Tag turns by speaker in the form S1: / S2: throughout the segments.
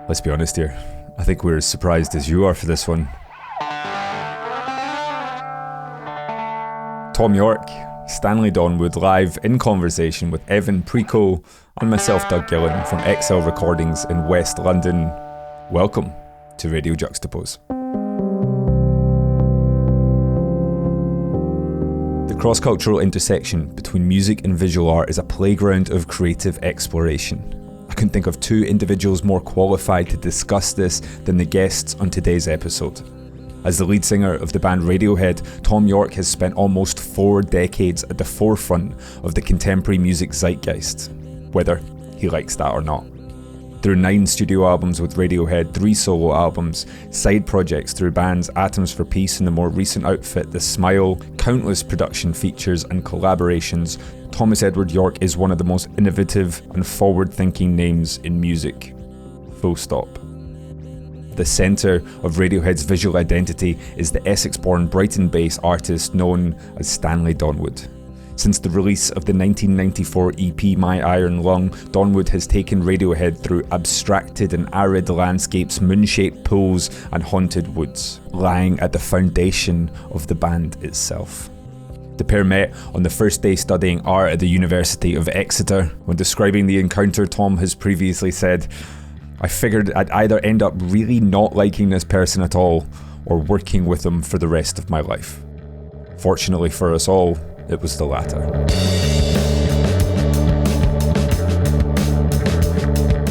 S1: Let's be honest here, I think we're as surprised as you are for this one. Thom Yorke, Stanley Donwood live in conversation with Evan Preco and myself, Doug Gillen, from XL Recordings in West London. Welcome to Radio Juxtapoz. The cross-cultural intersection between music and visual art is a playground of creative exploration. I couldn't think of two individuals more qualified to discuss this than the guests on today's episode. As the lead singer of the band Radiohead, Thom Yorke has spent almost 4 decades at the forefront of the contemporary music zeitgeist, whether he likes that or not. Through 9 studio albums with Radiohead, 3 solo albums, side projects through bands Atoms for Peace and the more recent outfit The Smile, countless production features and collaborations, Thomas Edward Yorke is one of the most innovative and forward-thinking names in music. Full stop. The centre of Radiohead's visual identity is the Essex-born Brighton-based artist known as Stanley Donwood. Since the release of the 1994 EP My Iron Lung, Donwood has taken Radiohead through abstracted and arid landscapes, moon-shaped pools and haunted woods, lying at the foundation of the band itself. The pair met on the first day studying art at the University of Exeter. When describing the encounter, Thom has previously said, "I figured I'd either end up really not liking this person at all, or working with them for the rest of my life." Fortunately for us all, it was the latter.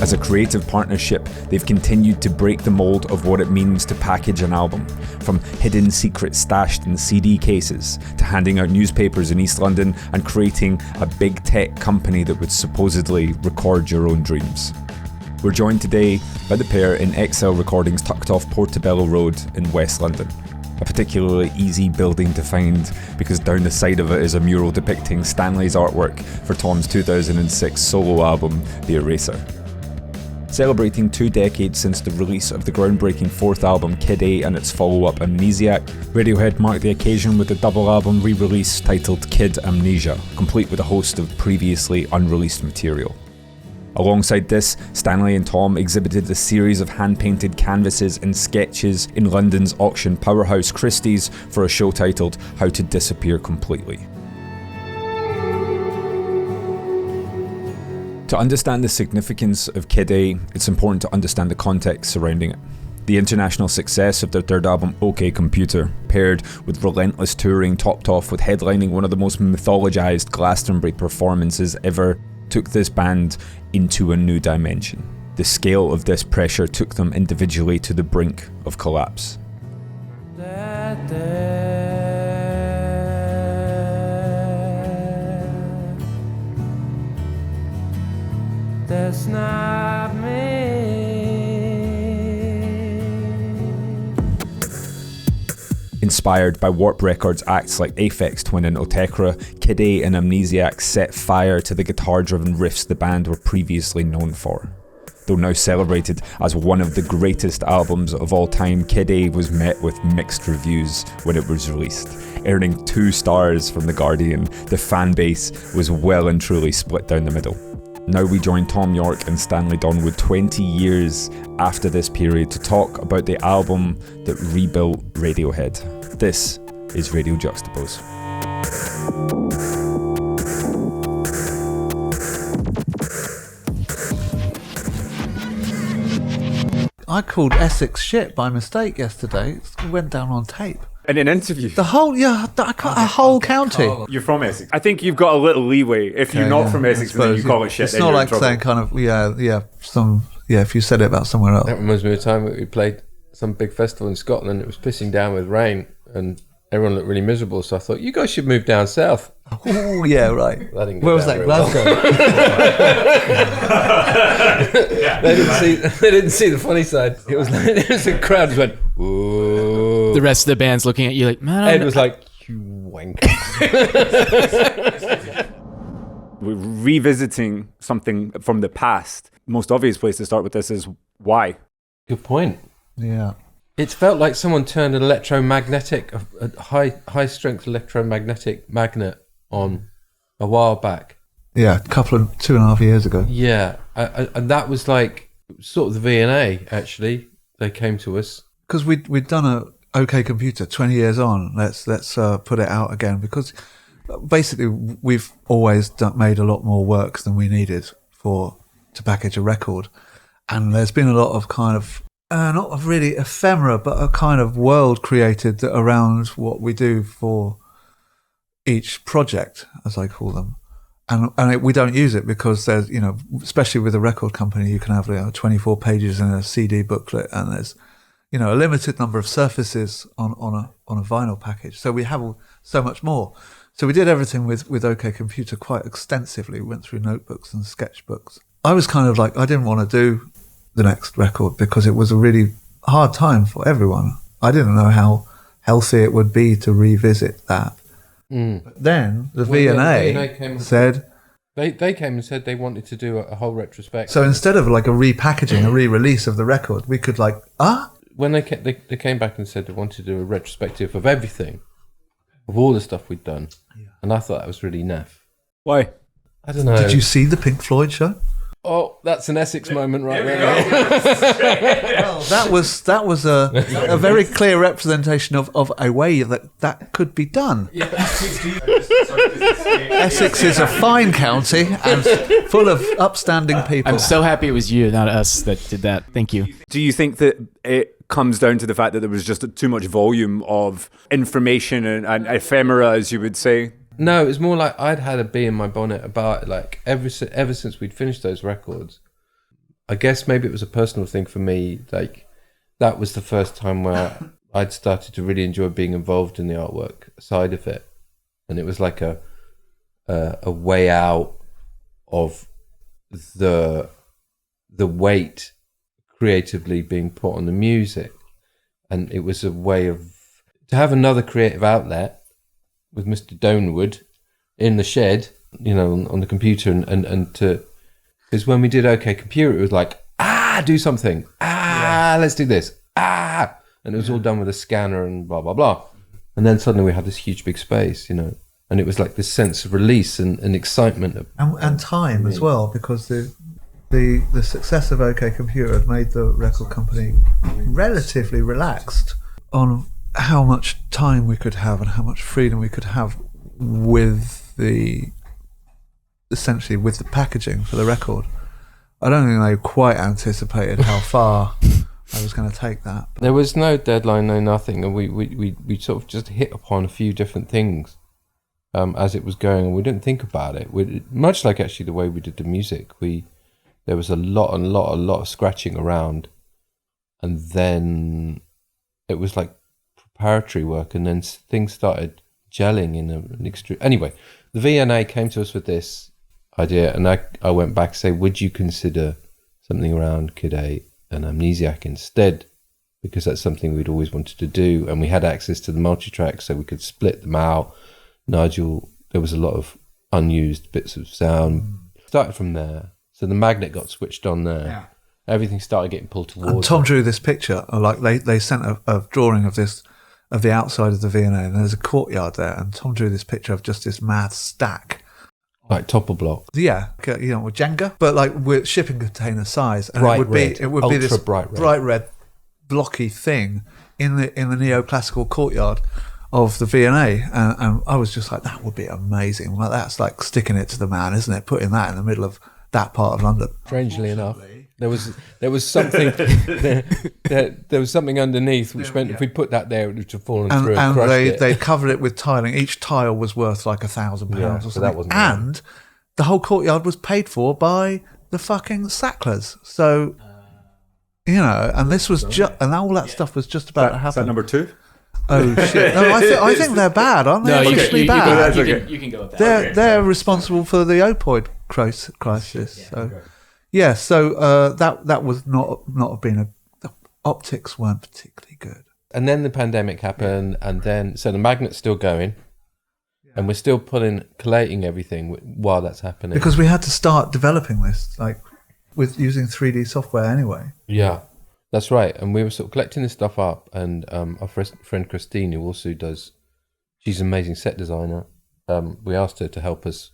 S1: As a creative partnership, they've continued to break the mold of what it means to package an album, from hidden secrets stashed in CD cases, to handing out newspapers in East London and creating a big tech company that would supposedly record your own dreams. We're joined today by the pair in XL Recordings tucked off Portobello Road in West London. A particularly easy building to find because down the side of it is a mural depicting Stanley's artwork for Thom's 2006 solo album, The Eraser. Celebrating 2 decades since the release of the groundbreaking 4th album Kid A and its follow-up Amnesiac, Radiohead marked the occasion with a double album re-release titled Kid A Mnesia, complete with a host of previously unreleased material. Alongside this, Stanley and Thom exhibited a series of hand-painted canvases and sketches in London's auction powerhouse Christie's for a show titled How to Disappear Completely. To understand the significance of Kid A, it's important to understand the context surrounding it. The international success of their third album, OK Computer, paired with relentless touring topped off with headlining one of the most mythologized Glastonbury performances ever, took this band into a new dimension. The scale of this pressure took them individually to the brink of collapse.
S2: That's not me.
S1: Inspired by Warp Records acts like Aphex Twin and Otekra, Kid A and Amnesiac set fire to the guitar-driven riffs the band were previously known for. Though now celebrated as one of the greatest albums of all time, Kid A was met with mixed reviews when it was released. Earning 2 stars from The Guardian, the fan base was well and truly split down the middle. Now we join Thom Yorke and Stanley Donwood 20 years after this period to talk about the album that rebuilt Radiohead. This is Radio Juxtapoz.
S3: I called Essex shit by mistake yesterday. It went down on tape.
S4: In an interview?
S3: The whole, a whole county.
S4: You're from Essex. I think you've got a little leeway. If you're not from Essex and then you call it shit,
S3: it's
S4: then
S3: not
S4: you're
S3: like
S4: in trouble.
S3: saying kind of, if you said it about somewhere else.
S5: That reminds me of a time that we played some big festival in Scotland. It was pissing down with rain and everyone looked really miserable. So I thought, you guys should move down south.
S3: Oh, yeah, right.
S5: That didn't go
S3: Where was
S5: down
S3: that,
S5: very
S3: Glasgow?
S5: They didn't see the funny side. It was the crowd just went, whoa.
S6: The rest of the band's looking at you like, man.
S5: Ed was like, you wanker.
S4: We're revisiting something from the past. Most obvious place to start with this is why?
S5: Good point.
S3: Yeah.
S5: It felt like someone turned an electromagnetic, a high strength electromagnetic magnet on a while back.
S3: Yeah, 2.5 years ago.
S5: Yeah, and that was like Sort of the V&A, actually. They came to us.
S3: Because we'd done a OK Computer 20 years on. Let's put it out again, because basically we've always made a lot more work than we needed to package a record, and there's been a lot of kind of not really ephemera, but a kind of world created around what we do for each project, as I call them. And we don't use it because there's, especially with a record company, you can have 24 pages in a CD booklet, and there's, a limited number of surfaces on a vinyl package. So we have so much more. So we did everything with OK Computer quite extensively. We went through notebooks and sketchbooks. I was kind of like, I didn't want to do the next record because it was a really hard time for everyone. I didn't know how healthy it would be to revisit that. But then the V&A said...
S5: They came and said they wanted to do a whole retrospective.
S3: So instead of like a repackaging, a re-release of the record, we could
S5: When they came back and said they wanted to do a retrospective of everything, of all the stuff we'd done. Yeah. And I thought that was really naff.
S4: Why?
S5: I don't know.
S3: Did you see the Pink Floyd show?
S5: Oh, that's an Essex moment right there.
S3: Well, that was a very clear representation of a way that could be done. Yeah. Essex is a fine county and full of upstanding people.
S6: I'm so happy it was you, not us, that did that. Thank you.
S4: Do you think that it comes down to the fact that there was just too much volume of information and ephemera, as you would say?
S5: No, it was more like I'd had a bee in my bonnet about it, like ever since we'd finished those records. I guess maybe it was a personal thing for me. Like that was the first time where I'd started to really enjoy being involved in the artwork side of it, and it was like a way out of the weight creatively being put on the music, and it was a way to have another creative outlet with Mr. Donwood in the shed, on the computer, and to, because when we did OK Computer, it was like, do something, let's do this, and it was all done with a scanner and blah, blah, blah. And then suddenly we had this huge big space, and it was like this sense of release and excitement.
S3: And time as well, because the success of OK Computer had made the record company relatively relaxed on how much time we could have and how much freedom we could have with essentially with the packaging for the record. I don't think they quite anticipated how far I was going to take that.
S5: There was no deadline, no nothing, and we sort of just hit upon a few different things as it was going, and we didn't think about it. Much like actually the way we did the music, there was a lot of scratching around, and then it was like preparatory work, and then things started gelling in an extreme. Anyway, the V&A came to us with this idea, and I went back to say, would you consider something around Kid A and Amnesiac instead? Because that's something we'd always wanted to do, and we had access to the multi-track, so we could split them out. Nigel, there was a lot of unused bits of sound. Started from there, so the magnet got switched on there. Yeah. Everything started getting pulled towards.
S3: And Tom drew this picture, like they sent a drawing of the outside of the V&A, and there's a courtyard there, and Tom drew this picture of just this mad stack,
S5: like topper block.
S3: Yeah, with Jenga, but like with shipping container size, and it would be this bright red blocky thing in the neoclassical courtyard of the V&A, and I was just like, that would be amazing. Well, that's like sticking it to the man, isn't it? Putting that in the middle of that part of London.
S5: Strangely enough, there was something there was something underneath, which meant if we put that there, it would have fallen through and crushed it.
S3: They covered it with tiling. Each tile was worth like £1,000 or something. That wasn't and the whole courtyard was paid for by the fucking Sacklers. So, and this was and all that stuff was just about to happen.
S4: Is that number 2?
S3: Oh shit! No, I think they're bad, aren't they?
S6: No,
S3: bad.
S6: You can go with that.
S3: They're responsible for the opioid crisis. Yeah, so yeah, so that was not been the optics weren't particularly good.
S5: And then the pandemic happened, and then so the magnet's still going, and we're still collating everything while that's happening.
S3: Because we had to start developing this, like with using 3D software anyway.
S5: Yeah. That's right, and we were sort of collecting this stuff up, and our friend Christine, who also she's an amazing set designer, we asked her to help us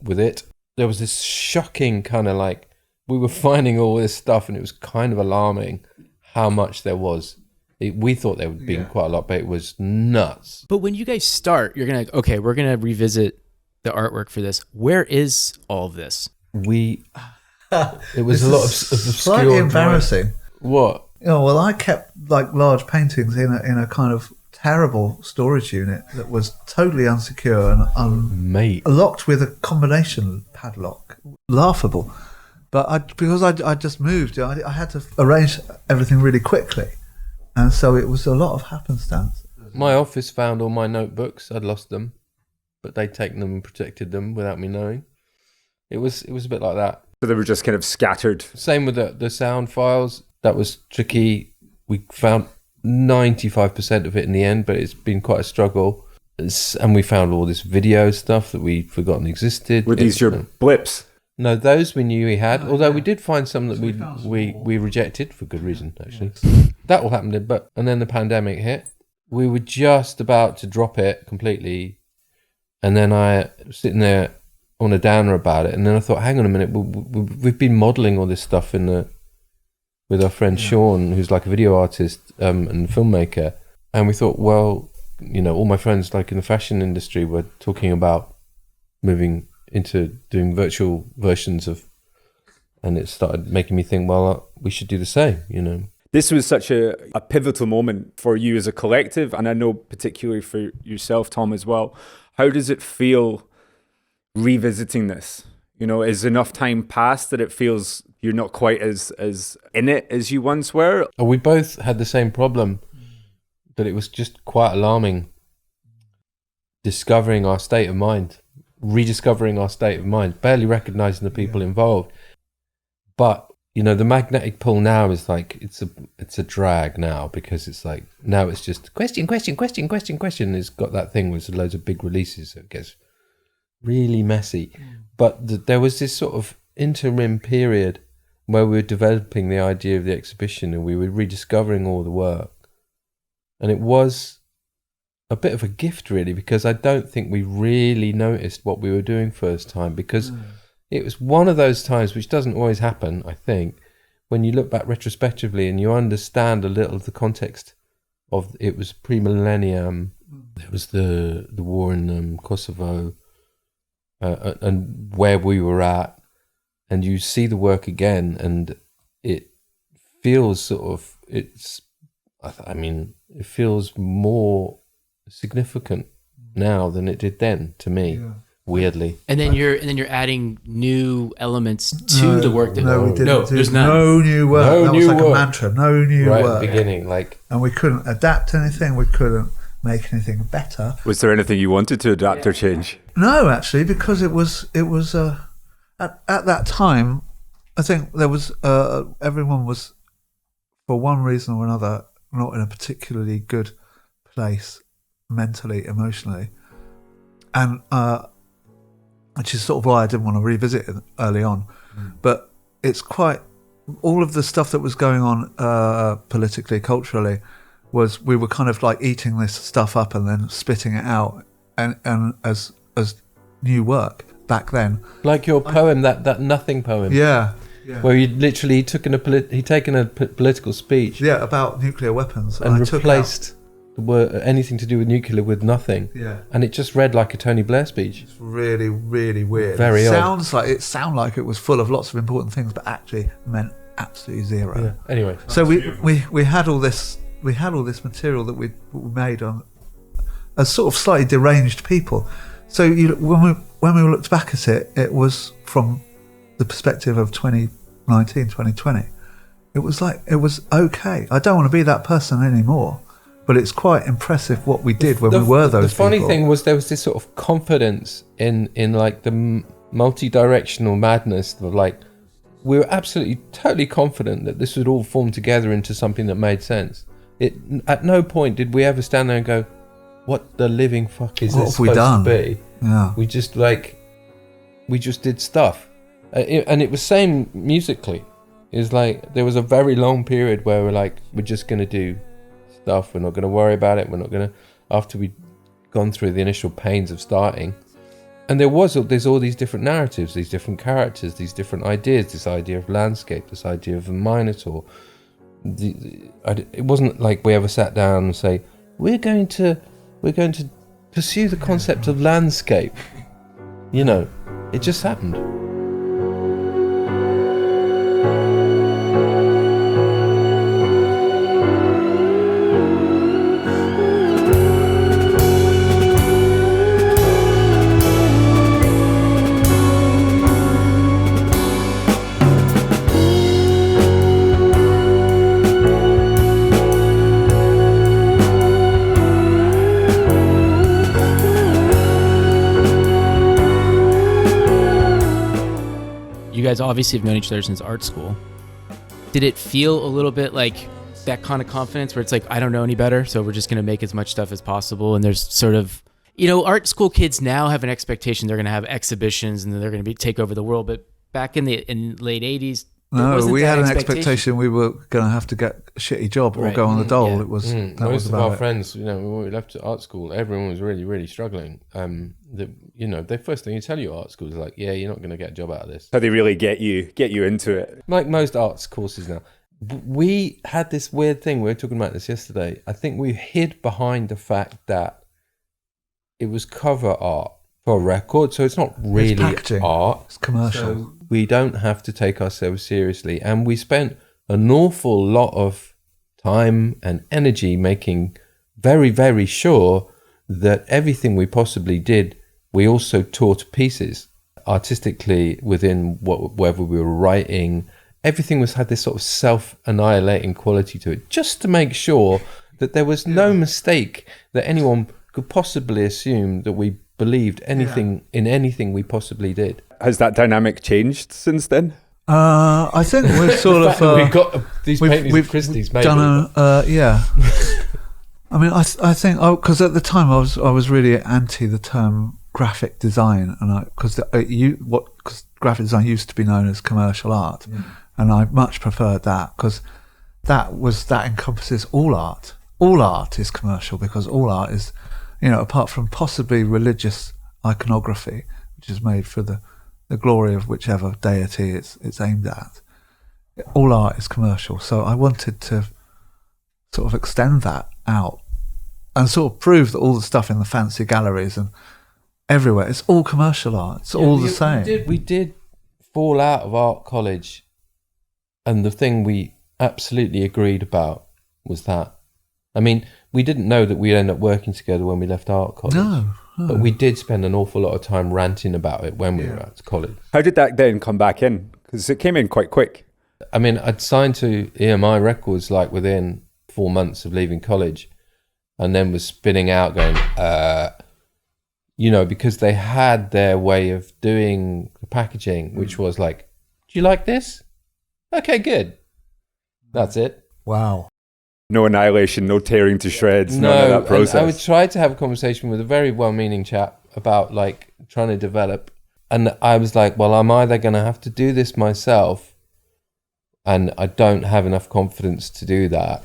S5: with it. There was this shocking kind of like we were finding all this stuff, and it was kind of alarming how much there was. We thought there would be quite a lot, but it was nuts.
S6: But when you guys start, you're going to, okay, we're going to revisit the artwork for this. Where is all of this?
S5: It was a lot of obscure.
S3: Slightly embarrassing.
S5: What?
S3: Well, I kept like large paintings in a kind of terrible storage unit that was totally unsecure and locked with a combination padlock. Laughable. But because I just moved, I had to arrange everything really quickly. And so it was a lot of happenstance.
S5: My office found all my notebooks. I'd lost them, but they'd taken them and protected them without me knowing. It was a bit like that.
S4: So they were just kind of scattered.
S5: Same with the sound files. That was tricky. We found 95% of it in the end, but it's been quite a struggle. And we found all this video stuff that we'd forgotten existed.
S4: Were these your blips?
S5: No, those we knew we had. Although we did find some that we rejected for good reason, actually. That all happened, and then the pandemic hit. We were just about to drop it completely, and then I was sitting there on a downer about it, and then I thought, hang on a minute, we've been modelling all this stuff with our friend Sean, who's like a video artist and filmmaker, and we thought, well, all my friends like in the fashion industry were talking about moving into doing virtual versions of, and it started making me think, well, we should do the same,
S4: This was such a pivotal moment for you as a collective, and I know particularly for yourself, Thom, as well. How does it feel revisiting this? Is enough time passed that it feels you're not quite as in it as you once were?
S5: We both had the same problem, that it was just quite alarming discovering our state of mind, rediscovering our state of mind, barely recognizing the people involved. But the magnetic pull now is like it's a drag now, because it's like now it's just question. It's got that thing with loads of big releases, so it gets really messy. But there was this sort of interim period where we were developing the idea of the exhibition, and we were rediscovering all the work, and it was a bit of a gift, really, because I don't think we really noticed what we were doing first time, because it was one of those times which doesn't always happen, I think, when you look back retrospectively and you understand a little of the context of it. Was pre-millennium, there was the war in Kosovo, and where we were at, and you see the work again, and it feels it feels more significant now than it did then to me. Weirdly,
S6: and then you're adding new elements to the work.
S3: There's no new work.
S5: No
S3: that
S5: new
S3: was like
S5: work.
S3: A mantra. No new
S5: right
S3: work.
S5: At the beginning,
S3: and we couldn't adapt anything. We couldn't make anything better.
S4: Was there anything you wanted to adapt or change?
S3: No, actually, because it was at that time, I think there was everyone was, for one reason or another, not in a particularly good place mentally, emotionally, and which is sort of why I didn't want to revisit it early on. But it's quite, all of the stuff that was going on politically, culturally, was we were kind of like eating this stuff up and then spitting it out, and as new work back then.
S5: Like your poem, that nothing poem.
S3: Yeah.
S5: Where you literally taken a political speech.
S3: Yeah, about nuclear weapons.
S5: And replaced the word anything to do with nuclear with nothing.
S3: Yeah.
S5: And it just read like a Tony Blair speech.
S3: It's really, really weird.
S5: Very
S3: odd. It sounded like it was full of lots of important things, but actually meant absolutely zero.
S5: Yeah. Anyway.
S3: So we had all this material that we made on as sort of slightly deranged people. So when we looked back at it, it was from the perspective of 2019, 2020. It was okay. I don't want to be that person anymore, but it's quite impressive what we did when we were those people.
S5: The funny thing was there was this sort of confidence in like the multi-directional madness of like, we were absolutely totally confident that this would all form together into something that made sense. At no point did we ever stand there and go, what the living fuck is this supposed to be?
S3: Yeah.
S5: We just did stuff. And it was same musically. It was like, there was a very long period where we're just going to do stuff. We're not going to worry about it. We're not going to, after we'd gone through the initial pains of starting, And there's all these different narratives, these different characters, these different ideas, this idea of landscape, this idea of a minotaur. It wasn't like we ever sat down and say, we're going to pursue the concept of landscape. You know, it just happened.
S6: You guys obviously have known each other since art school. Did it feel a little bit like that kind of confidence where it's like, I don't know any better, so we're just going to make as much stuff as possible? And there's sort of, you know, art school kids now have an expectation they're going to have exhibitions and they're going to take over the world. But back in the late 80s,
S3: no, we had an expectation we were going to have to get a shitty job or go on the dole.
S6: Yeah.
S3: It was
S5: most of our friends, you know, when we left art school, everyone was really, really struggling. The first thing you tell you at art school is like, yeah, you're not going to get a job out of this.
S4: How they really get you into it.
S5: Like most arts courses now. We had this weird thing, we were talking about this yesterday. I think we hid behind the fact that it was cover art for a record, so it's not really art.
S3: It's commercial.
S5: So we don't have to take ourselves seriously. And we spent an awful lot of time and energy making very, very sure that everything we possibly did, we also taught pieces artistically within whatever we were writing. Everything had this sort of self-annihilating quality to it, just to make sure that there was no mistake that anyone could possibly assume that we believed anything in anything we possibly did.
S4: Has that dynamic changed since then?
S3: I think we've sort of
S5: we've got these paintings of Christie's, maybe.
S3: Yeah. I mean, I think because at the time I was really anti the term graphic design, and because graphic design used to be known as commercial art, and I much preferred that because that encompasses all art. All art is commercial because all art is, you know, apart from possibly religious iconography, which is made for the glory of whichever deity it's aimed at. All art is commercial. So I wanted to sort of extend that out and sort of prove that all the stuff in the fancy galleries and everywhere, it's all commercial art. It's all the same.
S5: We did fall out of art college, and the thing we absolutely agreed about was that. I mean, we didn't know that we'd end up working together when we left art college.
S3: No.
S5: But we did spend an awful lot of time ranting about it when we were at college.
S4: How did that then come back in? Because it came in quite quick.
S5: I mean, I'd signed to EMI Records like within 4 months of leaving college, and then was spinning out going, you know, because they had their way of doing the packaging, which was like, do you like this? Okay, good. That's it.
S3: Wow.
S4: No annihilation, no tearing to shreds, none of that process.
S5: I would try to have a conversation with a very well-meaning chap about like trying to develop, and I was like, well, I'm either going to have to do this myself, and I don't have enough confidence to do that,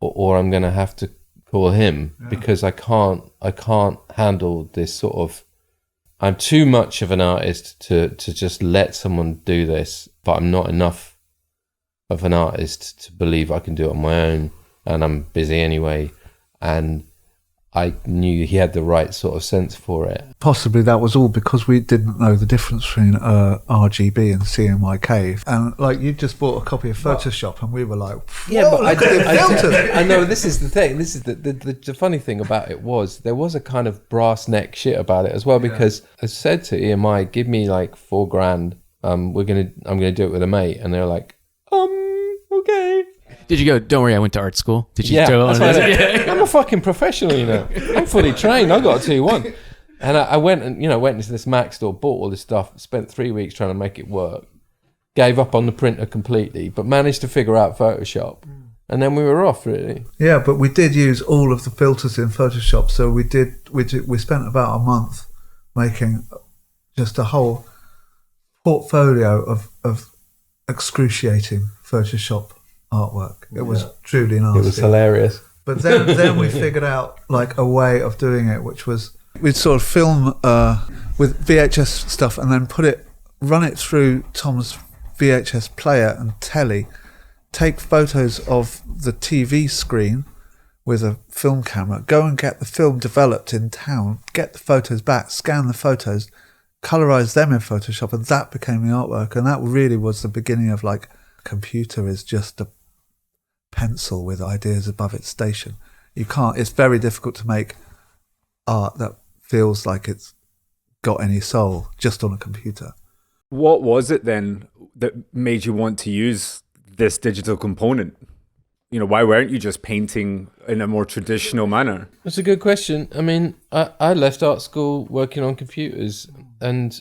S5: or I'm going to have to call him because I can't handle this sort of. I'm too much of an artist to just let someone do this, but I'm not enough of an artist to believe I can do it on my own, and I'm busy anyway, and I knew he had the right sort of sense for it. Possibly
S3: that was all because we didn't know the difference between RGB and CMYK, and like you just bought a copy of Photoshop, and we were like,
S5: yeah, but
S3: I
S5: know this is the thing. This is the funny thing about it was there was a kind of brass neck shit about it as well, because I said to EMI, give me like $4,000. I'm gonna do it with a mate, and they're like, okay.
S6: Did you go, don't worry, I went to art school? Did you
S5: I'm a fucking professional, you know. I'm fully trained. I got a 2-1. And I went into this Mac store, bought all this stuff, spent 3 weeks trying to make it work. Gave up on the printer completely, but managed to figure out Photoshop. And then we were off, really.
S3: Yeah, but we did use all of the filters in Photoshop. So we spent about a month making just a whole portfolio of excruciating Photoshop artwork. It was truly nasty.
S5: It was hilarious.
S3: But then we figured out like a way of doing it, which was We'd sort of film with VHS stuff and then run it through Tom's VHS player and telly, take photos of the TV screen with a film camera, go and get the film developed in town, get the photos back, scan the photos, colorize them in Photoshop, and that became the artwork. And that really was the beginning of like, computer is just a pencil with ideas above its station. It's very difficult to make art that feels like it's got any soul just on a computer.
S4: What was it then that made you want to use this digital component? You know, why weren't you just painting in a more traditional manner?
S5: That's a good question. I mean, I left art school working on computers, and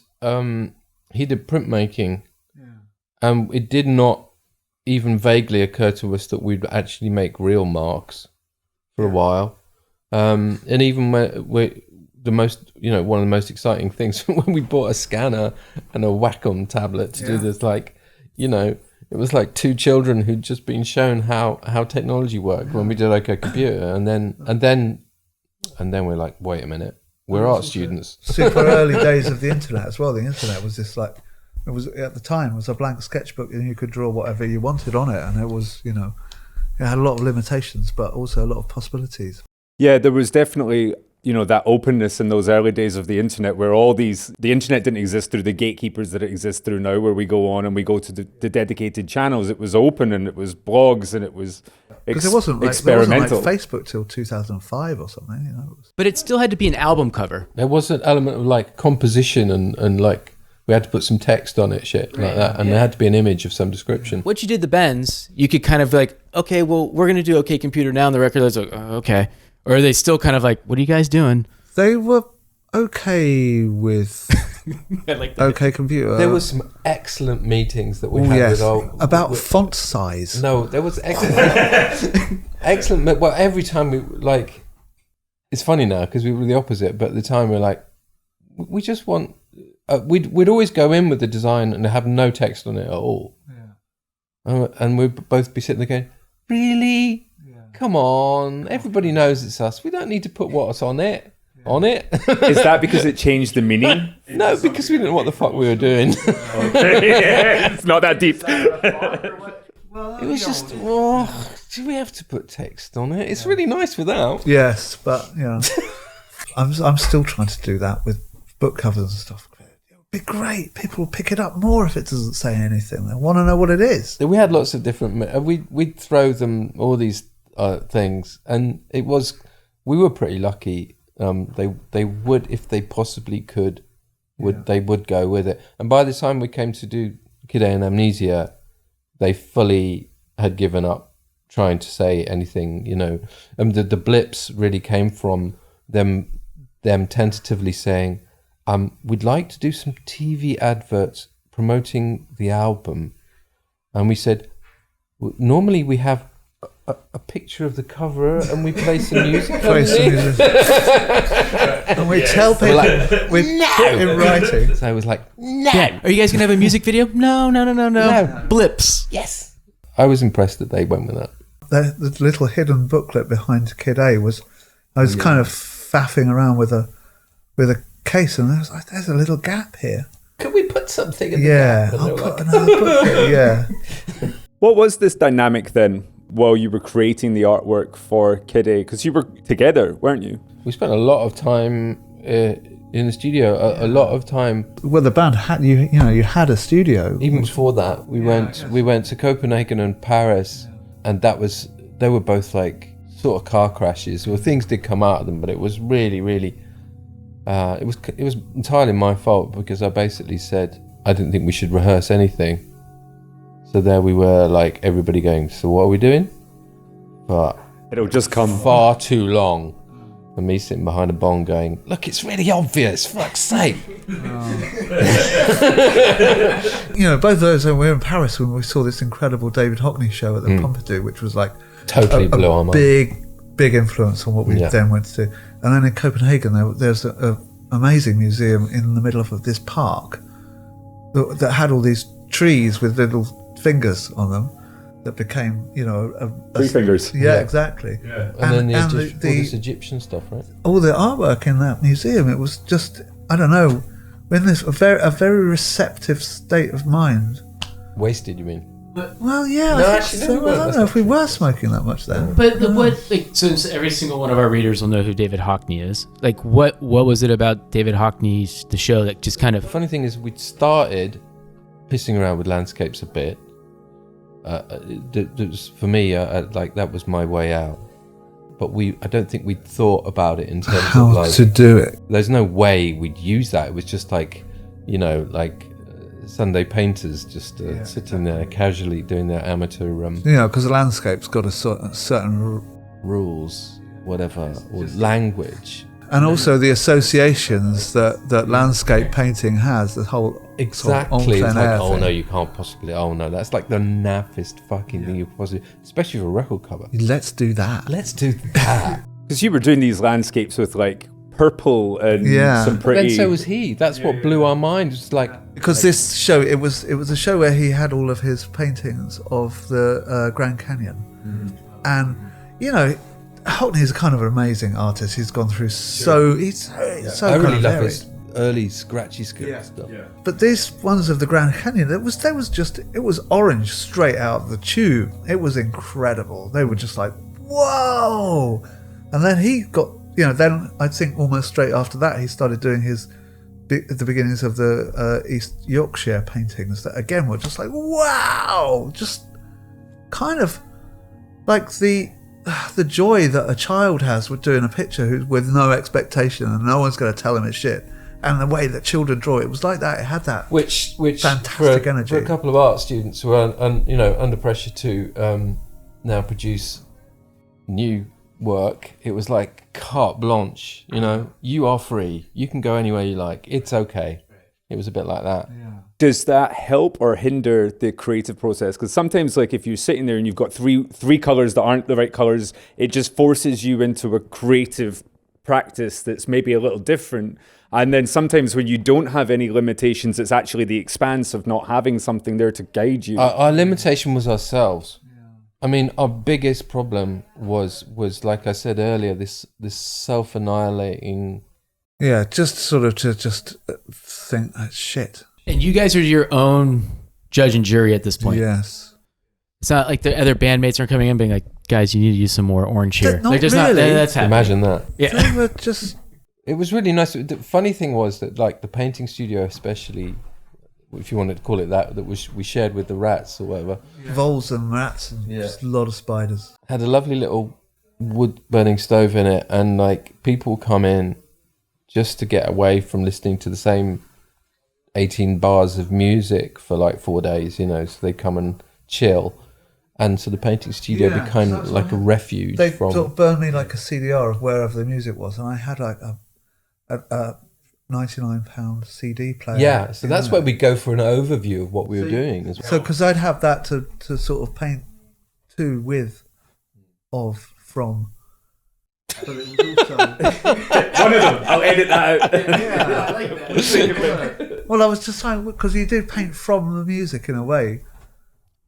S5: he did printmaking. Yeah. And it did not even vaguely occur to us that we'd actually make real marks for a while. And even when one of the most exciting things when we bought a scanner and a Wacom tablet to do this, like, you know, it was like two children who'd just been shown how technology worked when we did like a computer, and then we're like, wait a minute, we're art students.
S3: Super early days of the internet as well. The internet was just like, it was at the time, it was a blank sketchbook and you could draw whatever you wanted on it, and it was, you know, it had a lot of limitations but also a lot of possibilities.
S4: Yeah, there was definitely, you know, that openness in those early days of the internet where the internet didn't exist through the gatekeepers that it exists through now, where we go on and we go to the dedicated channels. It was open and it was blogs and it was
S3: because it wasn't
S4: experimental.
S3: Like Facebook till 2005 or something, you know.
S6: But it still had to be an album cover.
S5: There was an element of like composition and like we had to put some text on it, shit like that, and there had to be an image of some description.
S6: Once you did the bends, you could kind of like, okay, well, we're going to do OK Computer now, and the record is like, okay. Or are they still kind of like, what are you guys doing?
S3: They were okay with OK Computer.
S5: There was some excellent meetings that we had
S3: about font size.
S5: No, there was excellent. Well, every time we like, it's funny now because we were the opposite. But at the time we were like, we just want. We'd always go in with the design and have no text on it at all. Yeah. And we'd both be sitting there going, really? Come on, everybody knows it's us. We don't need to put what's on it. Yeah. On it.
S4: Is that because it changed the meaning?
S5: No, because we didn't know what the fuck we were doing.
S4: It's not that deep.
S5: It was just, do we have to put text on it? It's really nice without.
S3: Yes, but you know, I'm still trying to do that with book covers and stuff. Be great. People will pick it up more if it doesn't say anything. They want to know what it is.
S5: We had lots of different. We'd throw them all these things, and we were pretty lucky. They would, if they possibly could, they would go with it. And by the time we came to do Kid A and Amnesia, they fully had given up trying to say anything. You know, and the blips really came from them tentatively saying, we'd like to do some TV adverts promoting the album. And we said, normally we have a picture of the cover and we play some music.
S3: And we tell people, we put in writing.
S5: So I was like, no.
S6: Yeah. Are you guys going to have a music video? No. Blips.
S5: Yes. I was impressed that they went with that.
S3: The little hidden booklet behind Kid A was, I was kind of faffing around with a case, and I was like, there's a little gap here.
S5: Can we put something in the gap?
S3: I'll put another book here, yeah.
S4: What was this dynamic then while you were creating the artwork for Kid A? Because you were together, weren't you? We
S5: spent a lot of time in the studio, a lot of time.
S3: Well, the band had, you had a studio.
S5: Even before that, we went to Copenhagen and Paris, and they were both like sort of car crashes. Well, things did come out of them, but it was really, really... it was entirely my fault because I basically said I didn't think we should rehearse anything. So there we were, like everybody going, so what are we doing? But
S4: it'll just come
S5: far too long. And me sitting behind a bong going, look, it's really obvious, fuck's sake.
S3: Both of those, we were in Paris when we saw this incredible David Hockney show at the Pompidou, which was like
S5: totally blew our mind.
S3: Big influence on what we then went to do. And then in Copenhagen, there's an amazing museum in the middle of this park that had all these trees with little fingers on them. that became, you know,
S4: Three fingers.
S3: Yeah, exactly.
S5: And then the,
S3: and
S5: all this Egyptian stuff, right?
S3: all the artwork in that museum, it was just, I don't know, in this a very receptive state of mind.
S5: Wasted, you mean?
S3: Well, yeah,
S5: No,
S3: I
S5: actually,
S3: think
S5: no,
S3: so.
S5: we
S3: I
S5: weren't.
S3: don't know if we were smoking that much then.
S6: But since every single one of our readers will know who David Hockney is, like what was it about David Hockney's the show that just kind
S5: The
S6: of
S5: funny thing is, we'd started pissing around with landscapes a bit. For me, like that was my way out. But I don't think we'd thought about it in terms
S3: How
S5: of like
S3: to do it?
S5: there's no way we'd use that. It was just like, you know, like Sunday painters just sitting there casually doing their amateur
S3: You know, because the landscape's got a certain,
S5: rules, whatever, or language.
S3: and also the associations that landscape painting has. The whole
S5: Exactly.
S3: sort of
S5: It's
S3: en
S5: like,
S3: plein air
S5: oh
S3: thing.
S5: no, you can't possibly. Oh no, that's like the naffest fucking thing you possibly, especially for a record cover.
S3: Let's do that.
S5: Let's do that.
S4: Because you were doing these landscapes with like purple and some
S5: And
S4: pretty.
S5: so was he. That's what blew our mind. It's like
S3: Because this show, it was a show where he had all of his paintings of the Grand Canyon, and you know, Hockney is kind of an amazing artist. He's gone through he's so
S5: I
S3: kind
S5: really
S3: of
S5: love
S3: varied.
S5: his early scratchy stuff.
S3: But these ones of the Grand Canyon, it was orange straight out of the tube. It was incredible. They were just like, whoa! And then he got, you know, then I think almost straight after that he started doing the beginnings of the East Yorkshire paintings that again were just like, wow! Just kind of like the joy that a child has with doing a picture with no expectation and no one's going to tell him it's shit. And the way that children draw it was like that. It had that
S5: Which
S3: fantastic energy.
S5: For a couple of art students who are, you know, under pressure to now produce new work, it was like carte blanche. You know, you are free. You can go anywhere you like. It's okay. It was a bit like that.
S4: Does that help or hinder the creative process? Because sometimes, like, if you're sitting there and you've got three colors that aren't the right colors, it just forces you into a creative practice that's maybe a little different. And then sometimes when you don't have any limitations, it's actually the expanse of not having something there to guide you.
S5: Our limitation was ourselves. I mean, our biggest problem was like I said earlier, this self-annihilating.
S3: Yeah, just sort of to just think, shit.
S6: and you guys are your own judge and jury at this point.
S3: Yes.
S6: It's not like the other bandmates are coming in being like, guys, you need to use some more orange here.
S3: Not
S6: Like, there's
S3: really.
S6: that's happening.
S5: Imagine that.
S6: Yeah.
S3: They were just
S5: It was really nice. The funny thing was that, like, the painting studio, especially, if you wanted to call it that we shared with the rats or whatever,
S3: voles and rats and just a lot of spiders.
S5: had a lovely little wood burning stove in it, and like people come in just to get away from listening to the same 18 bars of music for like 4 days, you know, so they come and chill. And so the painting studio
S3: Yeah,
S5: became
S3: that's
S5: like
S3: what
S5: a refuge
S3: They
S5: from.
S3: sort of burned me like a CDR of wherever the music was, and I had like a £99 CD player.
S5: Yeah, so
S3: in
S5: that's
S3: there.
S5: where we go for an overview of what we were doing as well.
S3: So, because I'd have that to sort of paint to, with, of, from. But it was also
S4: One of them. I'll edit that out.
S3: yeah, I like that. Well, I was just trying, because you did paint from the music in a way.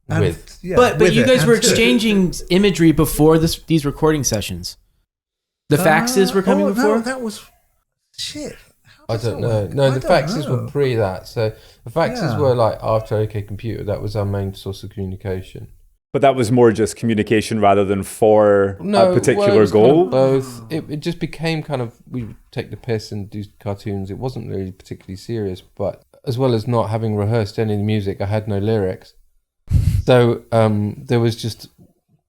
S3: And,
S5: With.
S3: yeah,
S6: But
S3: with
S6: you
S3: it,
S6: guys
S3: and
S6: were
S3: to it.
S6: exchanging imagery before these recording sessions. The faxes were coming before?
S3: No, that was shit. How
S5: I
S3: does
S5: don't
S3: that
S5: know.
S3: work?
S5: No,
S3: I
S5: the
S3: don't
S5: faxes
S3: know.
S5: were pre that. So the faxes
S3: Yeah.
S5: were like after OK Computer. That was our main source of communication.
S4: But that was more just communication rather than for
S5: No,
S4: a particular
S5: well, it was kind
S4: goal.
S5: of both. It just became kind of, we would take the piss and do cartoons. It wasn't really particularly serious, but as well as not having rehearsed any of the music, I had no lyrics. So there was just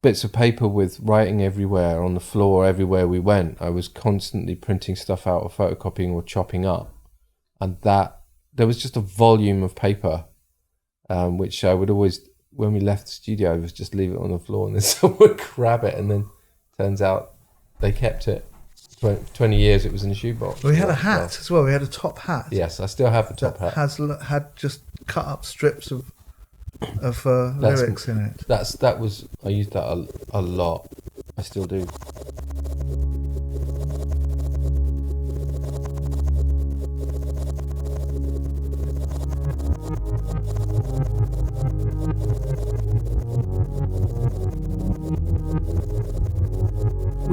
S5: bits of paper with writing everywhere on the floor, everywhere we went. I was constantly printing stuff out or photocopying or chopping up. And that, there was just a volume of paper, which I would always, when we left the studio, I was just leave it on the floor and then someone would grab it, and then turns out they kept it. 20 years it was in a shoebox.
S3: We had a hat as well. We had a top hat.
S5: Yes, I still have the top
S3: that
S5: hat.
S3: had just cut up strips of
S5: That's-
S3: lyrics in it.
S5: That was, I used that a lot. I still do.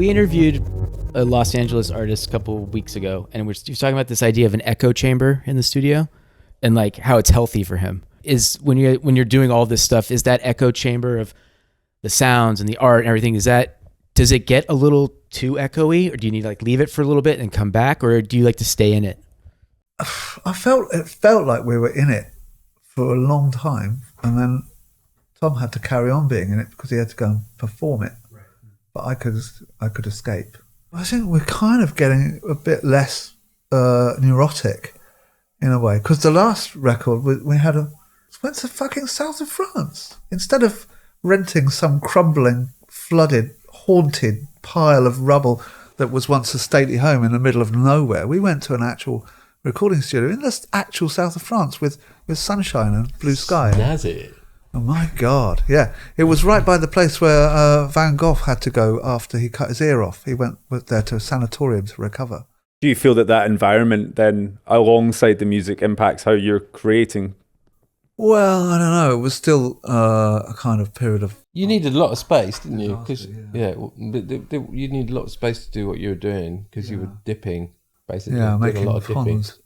S6: We interviewed a Los Angeles artist a couple of weeks ago, and he was talking about this idea of an echo chamber in the studio, and like how it's healthy for him. Is when you're doing all this stuff, is that echo chamber of the sounds and the art and everything? Does it get a little too echoey, or do you need to like leave it for a little bit and come back, or do you like to stay in it?
S3: It felt like we were in it for a long time, and then Thom had to carry on being in it because he had to go and perform it. Right. But I could escape. I think we're kind of getting a bit less neurotic in a way, because the last record we went to fucking south of France instead of renting some crumbling, flooded, haunted pile of rubble that was once a stately home in the middle of nowhere. We went to an actual recording studio in the actual south of France with sunshine and blue sky.
S5: Snazzy.
S3: Oh my God, yeah. It was right by the place where Van Gogh had to go after he cut his ear off. He went there to a sanatorium to recover.
S4: Do you feel that environment then, alongside the music, impacts how you're creating?
S3: Well, I don't know. It was still a kind of period of...
S5: You needed a lot of space, didn't you? Because you need a lot of space to do what you were doing, because you were dipping, basically.
S3: Yeah,
S5: doing
S3: making
S5: a lot of dipping.
S3: ponds.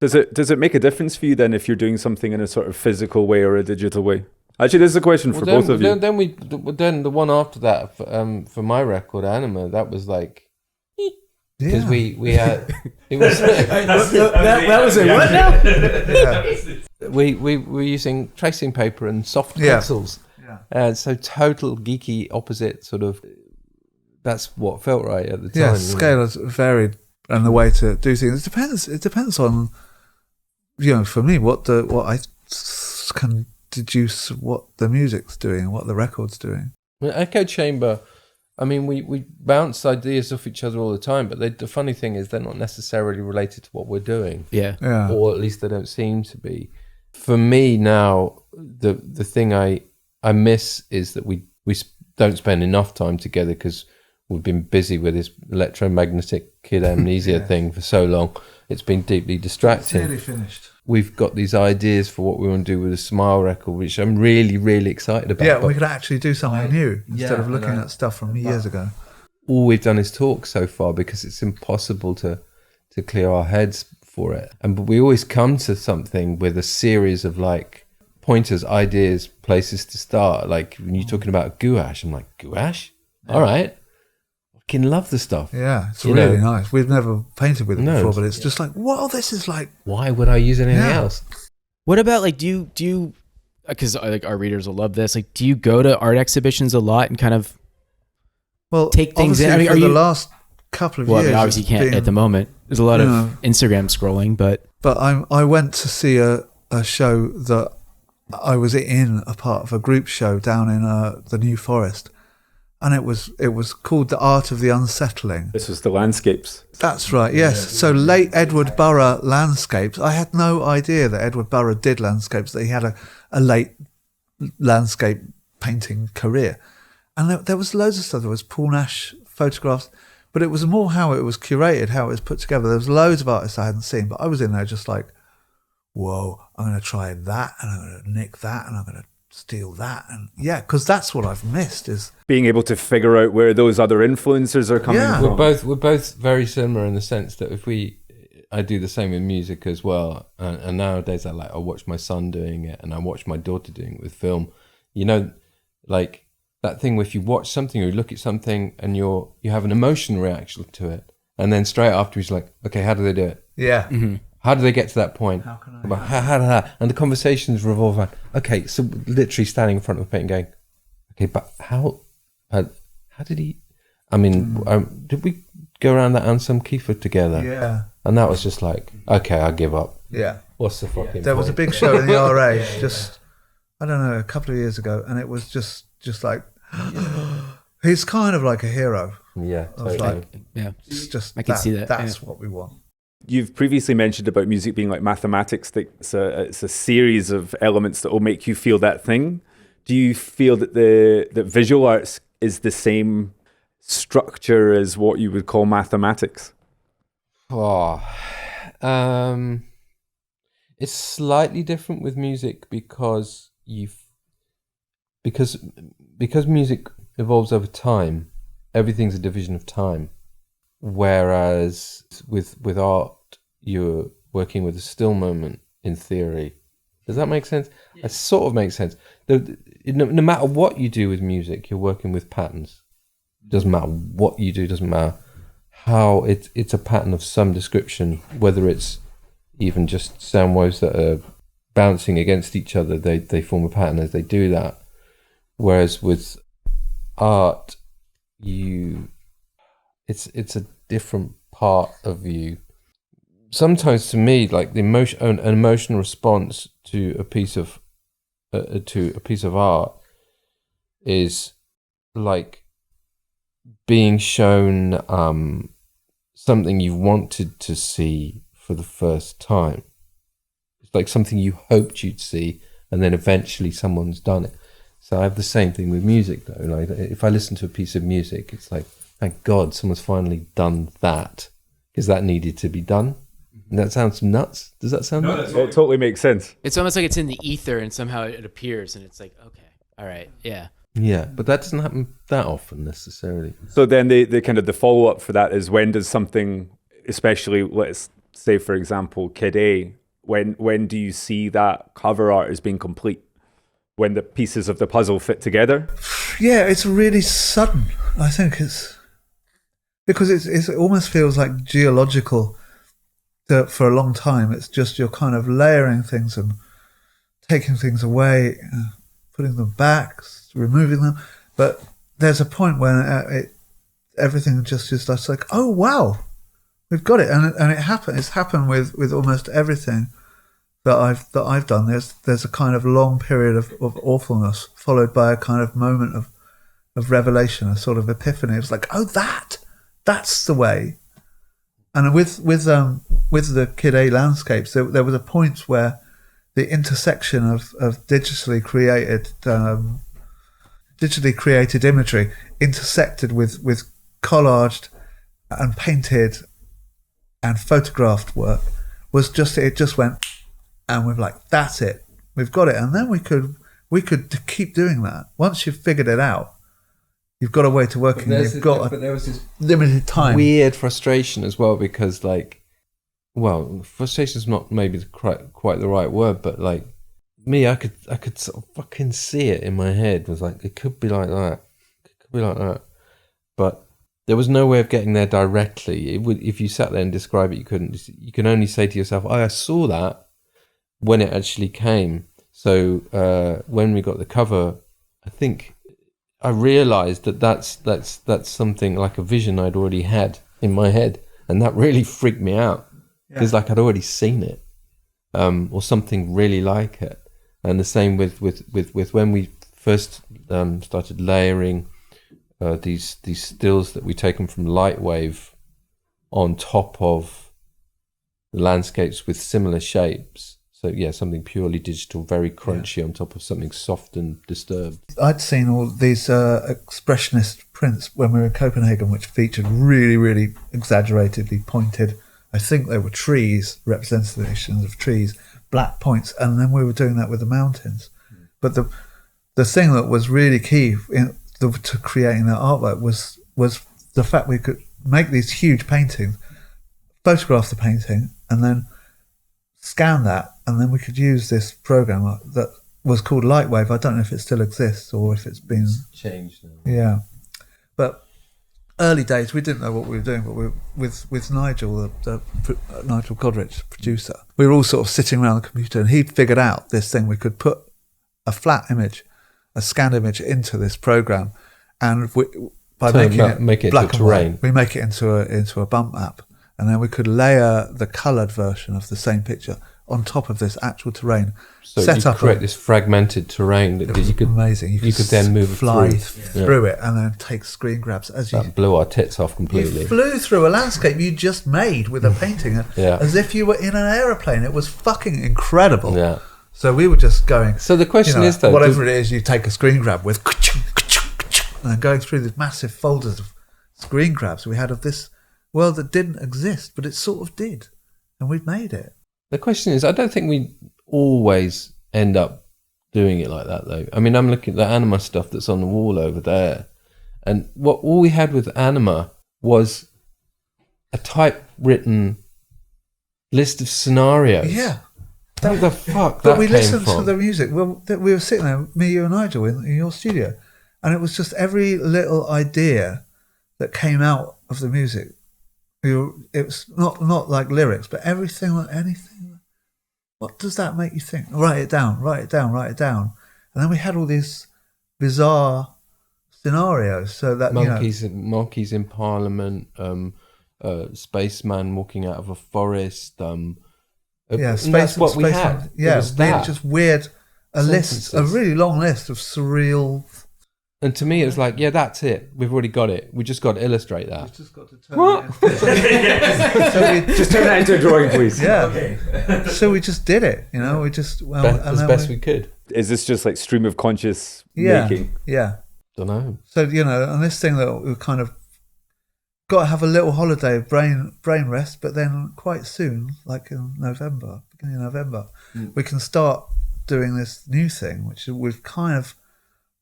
S4: Does it make a difference for you then if you're doing something in a sort of physical way or a digital way? Actually, this is a question for both of you.
S5: Then the one after that, for my record, Anima, that was like, because we had it was
S6: that was a what now?
S5: Yeah. We were using tracing paper and soft pencils, so total geeky opposite sort of. That's what felt right at the time.
S3: Yeah, scale has varied, and the way to do things it depends on, for me what I can deduce what the music's doing, what the record's doing.
S5: Echo chamber, I mean, we bounce ideas off each other all the time, but the funny thing is they're not necessarily related to what we're doing.
S6: Yeah.
S5: Or at least they don't seem to be. For me now, the thing I miss is that we don't spend enough time together, because we've been busy with this electromagnetic Kid A Mnesia thing for so long. It's been deeply distracting.
S3: It's nearly finished.
S5: We've got these ideas for what we want to do with the Smile record, which I'm really, really excited about.
S3: Yeah, we could actually do something new instead of looking at stuff from years ago.
S5: All we've done is talk so far, because it's impossible to clear our heads for it. And we always come to something with a series of like pointers, ideas, places to start. Like when you're talking about gouache, I'm like, gouache? All right. Fucking love the stuff.
S3: Yeah, it's really nice. We've never painted with it before, but it's just like, wow, this is like...
S5: Why would I use anything else?
S6: What about like, do you, because like our readers will love this, like do you go to art exhibitions a lot and kind of take things in? I mean,
S3: for the last couple of years...
S6: Well, obviously you can't at the moment. There's a lot of Instagram scrolling, but... But
S3: I went to see a show that I was in, a part of a group show down in the New Forest. And it was called The Art of the Unsettling.
S4: This was the landscapes.
S3: That's right, yes. So late Edward Burrough landscapes. I had no idea that Edward Burrough did landscapes, that he had a late landscape painting career. And there was loads of stuff. There was Paul Nash photographs, but it was more how it was curated, how it was put together. There was loads of artists I hadn't seen, but I was in there just like, whoa, I'm going to try that, and I'm going to nick that, and I'm going to steal that. And because that's what I've missed, is
S4: being able to figure out where those other influencers are coming from.
S5: We're both very similar in the sense that I do the same with music as well, and nowadays I watch my son doing it, and I watch my daughter doing it with film. Like that thing where if you watch something or you look at something and you have an emotional reaction to it, and then straight after he's like, okay, how do they do it?
S3: Yeah.
S6: Mm-hmm.
S5: How do they get to that point?
S3: How can I?
S5: And the conversations revolve around, okay, so literally standing in front of a painting going, okay, but how did he, I mean, did we go around that Anselm Kiefer together?
S3: Yeah.
S5: And that was just like, okay, I give up.
S3: Yeah.
S5: What's the fucking
S3: There
S5: point?
S3: was a big show in the RA I don't know, a couple of years ago, and it was just like, he's kind of like a hero.
S5: Yeah, totally.
S3: Like,
S6: yeah,
S3: it's just
S6: I can see that.
S3: That's what we want.
S4: You've previously mentioned about music being like mathematics, that it's a series of elements that will make you feel that thing. Do you feel that that visual arts is the same structure as what you would call mathematics?
S5: It's slightly different with music because music evolves over time, everything's a division of time. Whereas with art, you're working with a still moment in theory. Does that make sense? It sort of makes sense. No matter what you do with music, you're working with patterns. It doesn't matter what you do, doesn't matter how it's a pattern of some description, whether it's even just sound waves that are bouncing against each other, they form a pattern as they do that. Whereas with art, it's a different part of you. Sometimes to me, like an emotional response to a piece of art is like being shown something you wanted to see for the first time. It's like something you hoped you'd see, and then eventually someone's done it. So I have the same thing with music, though. Like if I listen to a piece of music, it's like, thank God someone's finally done that, because that needed to be done. And that sounds nuts. Does that sound nuts?
S4: It totally makes sense.
S6: It's almost like it's in the ether and somehow it appears and it's like, okay, all right, yeah.
S5: Yeah, but that doesn't happen that often necessarily.
S4: So then the kind of the follow-up for that is, when does something, especially let's say for example Kid A, when do you see that cover art as being complete? When the pieces of the puzzle fit together?
S3: Yeah, it's really sudden. I think it's because it almost feels like geological. That for a long time, it's just you're kind of layering things and taking things away, putting them back, removing them. But there's a point when everything just is like, oh wow, we've got it, and it happened. It's happened with almost everything that I've done. There's a kind of long period of awfulness followed by a kind of moment of revelation, a sort of epiphany. It's like, oh, that's the way. And with the Kid A landscapes, there was a point where the intersection of digitally created imagery intersected with collaged and painted and photographed work it just went, and we're like, that's it, we've got it. And then we could keep doing that. Once you've figured it out, you've got a way to work, and but there was this limited time.
S5: Weird frustration as well, because frustration is not maybe quite the right word, but like me, I could sort of fucking see it in my head. It was like, it could be like that, but there was no way of getting there directly. It would, if you sat there and describe it, you couldn't. You can only say to yourself, "Oh, I saw that," when it actually came. So when we got the cover, I think I realised that's something like a vision I'd already had in my head, and that really freaked me out, because like I'd already seen it, or something really like it. And the same with when we first started layering these stills that we'd taken from Lightwave on top of the landscapes with similar shapes. So yeah, something purely digital, very crunchy on top of something soft and disturbed.
S3: I'd seen all these expressionist prints when we were in Copenhagen, which featured really, really exaggeratedly pointed. I think they were trees, representations of trees, black points, and then we were doing that with the mountains. But the thing that was really key to creating that artwork was the fact we could make these huge paintings, photograph the painting, and then scan that, and then we could use this program that was called Lightwave. I don't know if it still exists or if it's been
S5: changed now.
S3: Yeah, but early days we didn't know what we were doing. But with Nigel, Nigel Godrich, producer, we were all sort of sitting around the computer, and he'd figured out this thing. We could put a flat image, a scanned image, into this program, and by making it black and white, we make it into a bump map. And then we could layer the coloured version of the same picture on top of this actual terrain.
S5: So you create this fragmented terrain that you could
S3: amazing. You could
S5: then move
S3: fly through it, and then take screen grabs as you.
S5: That blew our tits off completely.
S3: You flew through a landscape you just made with a painting, as if you were in an aeroplane. It was fucking incredible.
S5: Yeah.
S3: So we were just going.
S5: So the question is, though,
S3: whatever it is, you take a screen grab with, and then going through these massive folders of screen grabs we had of this world that didn't exist, but it sort of did, and we'd made it.
S5: The question is, I don't think we always end up doing it like that, though. I mean, I'm looking at the anima stuff that's on the wall over there, And all we had with Anima was a typewritten list of scenarios.
S3: Yeah.
S5: What the fuck
S3: But
S5: that
S3: we
S5: came
S3: listened
S5: from?
S3: to the music. Well, we were sitting there, me, you, and Nigel, in your studio, and it was just every little idea that came out of the music. It was not like lyrics, but anything. What does that make you think? Write it down. And then we had all these bizarre scenarios. So that
S5: monkeys in Parliament, spaceman walking out of a forest.
S3: That's
S5: what we had.
S3: Yeah,
S5: it was that.
S3: just weird.
S5: Sentences.
S3: A really long list of surreal.
S5: And to me, it was like, yeah, that's it. We've already got it. We just got to illustrate that.
S3: We've just got to turn
S4: Just turn that into a drawing, please.
S3: Yeah. Okay. So we just did it. We just
S5: As best we could.
S4: Is this just like stream of conscious
S3: Yeah.
S4: making?
S3: Yeah.
S5: Don't know.
S3: So and this thing that we kind of got to have a little holiday of brain rest, but then quite soon, like in November, beginning of November, we can start doing this new thing, which we've kind of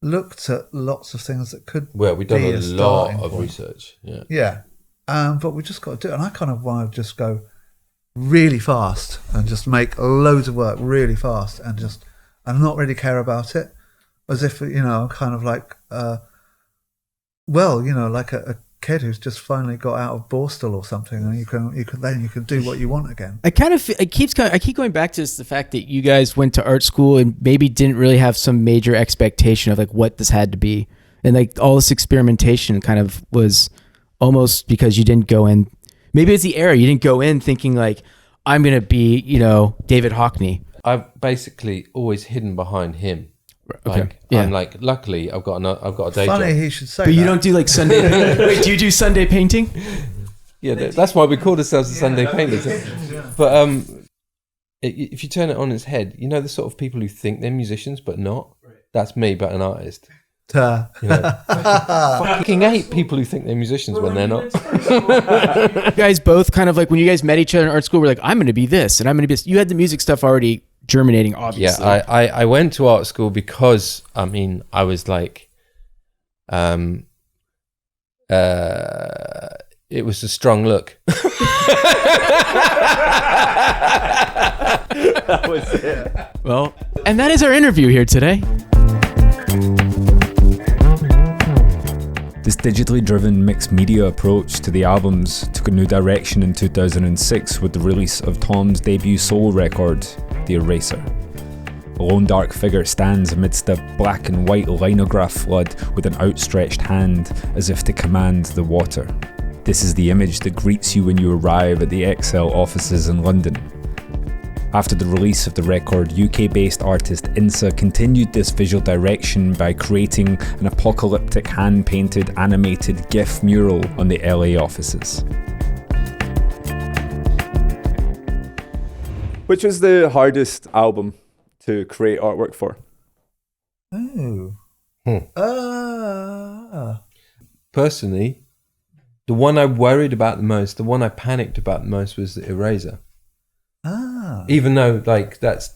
S3: looked at lots of things that could.
S5: Well, we've done
S3: be
S5: a lot of research. Yeah.
S3: Yeah. But we just got to do it, and I kind of want to just go really fast and just make loads of work really fast and not really care about it, as if kind of like like a kid who's just finally got out of Borstal or something, and you can do what you want again.
S6: I keep going back to this, the fact that you guys went to art school and maybe didn't really have some major expectation of like what this had to be, and like all this experimentation kind of was almost because you didn't go in. Maybe it's the era you didn't go in thinking like, I'm gonna be David Hockney.
S5: I've basically always hidden behind him.
S6: Okay.
S5: Like,
S6: Yeah.
S5: I'm like, luckily I've got a day
S3: Funny
S5: job.
S3: he should say
S6: But
S3: that.
S6: you don't do like Sunday. Wait, do you do Sunday painting?
S5: Yeah, that's why we called ourselves the Sunday Painters. But if you turn it on its head, the sort of people who think they're musicians but not. That's me, but an artist. Fucking hate people who think they're musicians when they're not.
S6: You guys both kind of like, when you guys met each other in art school, were like, I'm going to be this and I'm going to be this. You had the music stuff already germinating, obviously.
S5: Yeah, I went to art school because I was like, it was a strong look.
S4: That was it.
S6: Well, and that is our interview here today.
S1: This digitally driven mixed media approach to the albums took a new direction in 2006 with the release of Thom's debut solo record, The Eraser. A lone dark figure stands amidst a black and white linograph flood with an outstretched hand as if to command the water. This is the image that greets you when you arrive at the XL offices in London. After the release of the record, UK-based artist Insa continued this visual direction by creating an apocalyptic hand-painted animated GIF mural on the LA offices.
S4: Which was the hardest album to create artwork for?
S5: Personally, the one I worried about the most, the one I panicked about the most was The Eraser. Even though like that's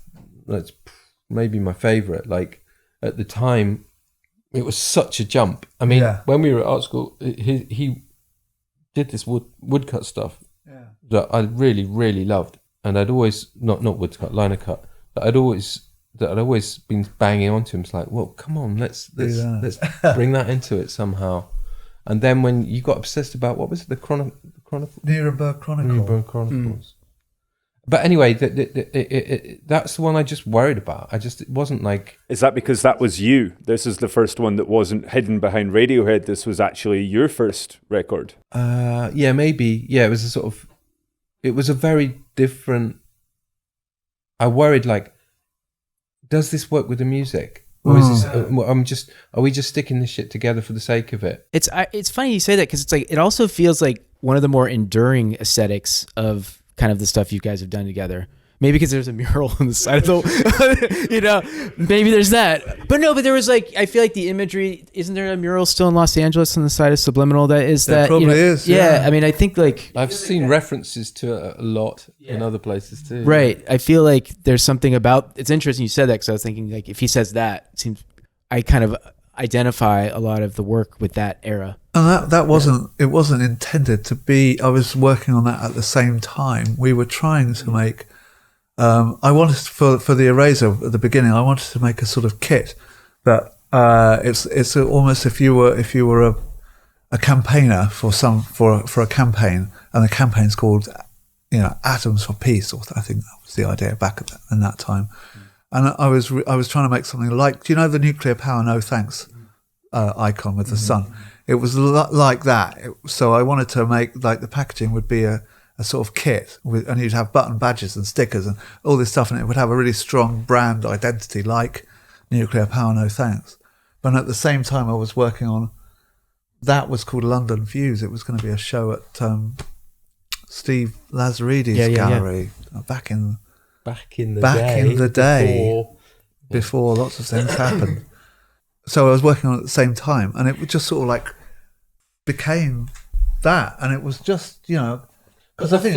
S5: maybe my favorite. Like at the time, it was such a jump. I mean, when we were at art school, he did this woodcut stuff that I really, really loved, and I'd always not woodcut, liner cut. But I'd always been banging onto him. It's like, well, come on, let's bring that into it somehow. And then when you got obsessed about, what was it, the Chronicles?
S3: Nuremberg Chronicles.
S5: But anyway, that's the one I just worried about. It wasn't like...
S4: Is that because that was you? This is the first one that wasn't hidden behind Radiohead. This was actually your first record.
S5: Yeah, maybe. Yeah, it was it was a very different... I worried like, does this work with the music? Or is this, are we just sticking this shit together for the sake of it?
S6: It's funny you say that, because it's like, it also feels like one of the more enduring aesthetics of kind of the stuff you guys have done together. Maybe because there's a mural on the side of the, maybe there's that. But there was like, I feel like the imagery, isn't there a mural still in Los Angeles on the side of Subliminal that is that?
S3: It probably is.
S6: Yeah. I mean, I think like...
S5: I've seen references to it a lot in other places too.
S6: Right. I feel like there's something about, it's interesting you said that, because I was thinking like, if he says that, it seems, identify a lot of the work with that era.
S3: And that wasn't, it wasn't intended to be, I was working on that at the same time. We were trying to make, I wanted, for the Eraser at the beginning, I wanted to make a sort of kit that, it's almost if you were a campaigner for a campaign, and the campaign's called, Atoms for Peace, or I think that was the idea back in that time. And I was trying to make something like, do you know the nuclear power no thanks icon with the sun? It was like that. So I wanted to make, like, the packaging would be a sort of kit, and you'd have button badges and stickers and all this stuff, and it would have a really strong brand identity like nuclear power no thanks. But at the same time I was working on, that was called London Views. It was going to be a show at Steve Lazaridis gallery back in the day before lots of things happened. So I was working on it at the same time, and it just sort of like became that, and it was just, because I think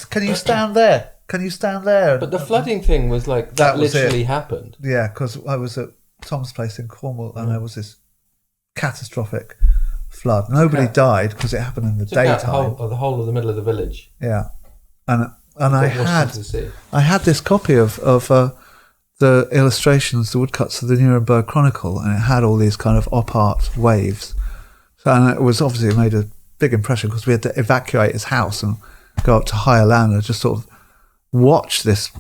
S3: can you stand there? Can you stand there?
S5: But the flooding thing was like that literally happened.
S3: Yeah, because I was at Tom's place in Cornwall, and there was this catastrophic flood. Nobody died because it happened in the daytime.
S5: The whole of the middle of the village.
S3: Yeah, and I had this copy of the illustrations, the woodcuts of the Nuremberg Chronicle, and it had all these kind of op art waves. So, and it was obviously, it made a big impression because we had to evacuate his house and go up to higher land and just sort of watch this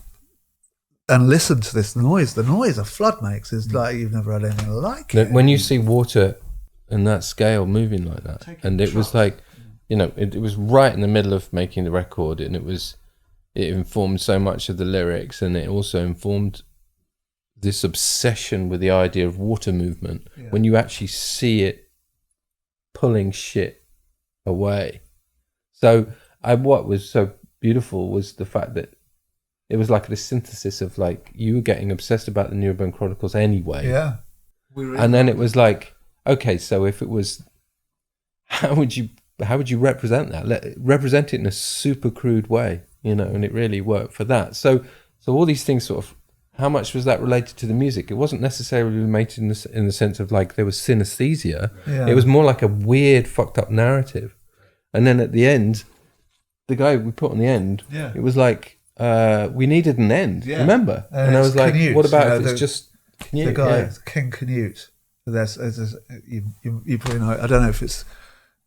S3: and listen to this noise. The noise a flood makes is like you've never had anything like it.
S5: When you see water in that scale moving like that, and it was like, it was right in the middle of making the record, and it informed so much of the lyrics, and it also informed this obsession with the idea of water movement. When you actually see it pulling shit away. So what was so beautiful was the fact that it was like a synthesis of, like, you were getting obsessed about the Nuremberg Chronicles anyway.
S3: Yeah.
S5: And then it was like, okay, so if it was, how would you represent that? Represent it in a super crude way, and it really worked for that. So all these things sort of, how much was that related to the music? It wasn't necessarily related in the sense of, like, there was synesthesia. Yeah. It was more like a weird, fucked up narrative. And then at the end, the guy we put on the end, it was like, we needed an end, remember? And I was like, Canute, what about if it's just Canute?
S3: The guy, King Canute. You probably know, I don't know if it's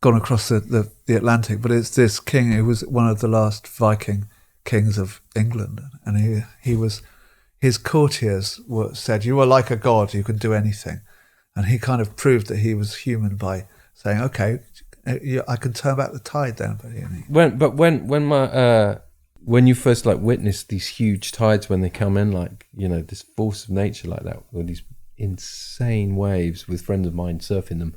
S3: gone across the Atlantic, but it's this king who was one of the last Viking kings of England. And he was, his courtiers said, you are like a god, you can do anything. And he kind of proved that he was human by saying, okay, I can turn back the tide then.
S5: When you first, like, witnessed these huge tides when they come in, like, this force of nature like that, with these insane waves, with friends of mine surfing them,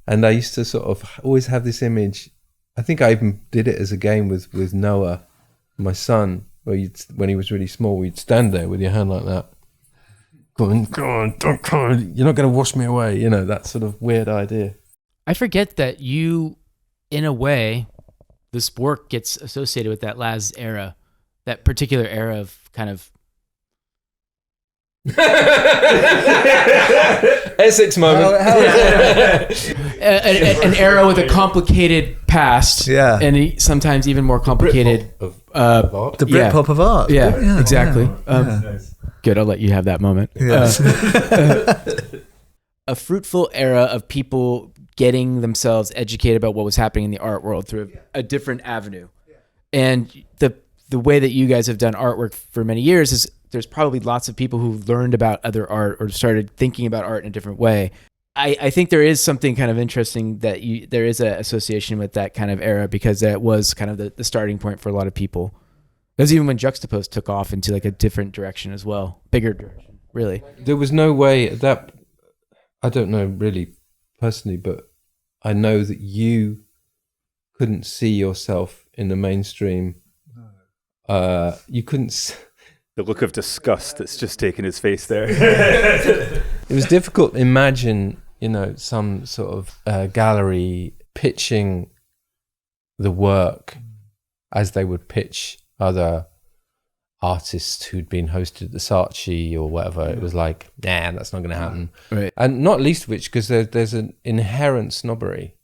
S5: and I used to sort of always have this image. I think I even did it as a game with Noah, my son, where when he was really small, you'd stand there with your hand like that, going, "Go on, don't cry, you're not going to wash me away," that sort of weird idea.
S6: I forget that you, in a way, this work gets associated with that Laz era, that particular era of kind of
S5: Essex moment.
S6: An era with a complicated past, and sometimes even more complicated
S5: of art.
S3: The Britpop of art.
S6: Yeah, exactly. Good, I'll let you have that moment. A fruitful era of people getting themselves educated about what was happening in the art world through a different avenue. And the way that you guys have done artwork for many years is there's probably lots of people who learned about other art or started thinking about art in a different way. I think there is something kind of interesting that there is an association with that kind of era, because that was kind of the starting point for a lot of people. Because even when Juxtapoz took off into like a different direction as well, bigger direction, really.
S5: There was no way that, I don't know really personally, but I know that you couldn't see yourself in the mainstream. You couldn't...
S4: The look of disgust that's just taken his face there.
S5: It was difficult to imagine, some sort of gallery pitching the work as they would pitch other artists who'd been hosted at the Saatchi or whatever. It was like, nah, that's not going to happen.
S6: Right.
S5: And not least of which, because there's an inherent snobbery.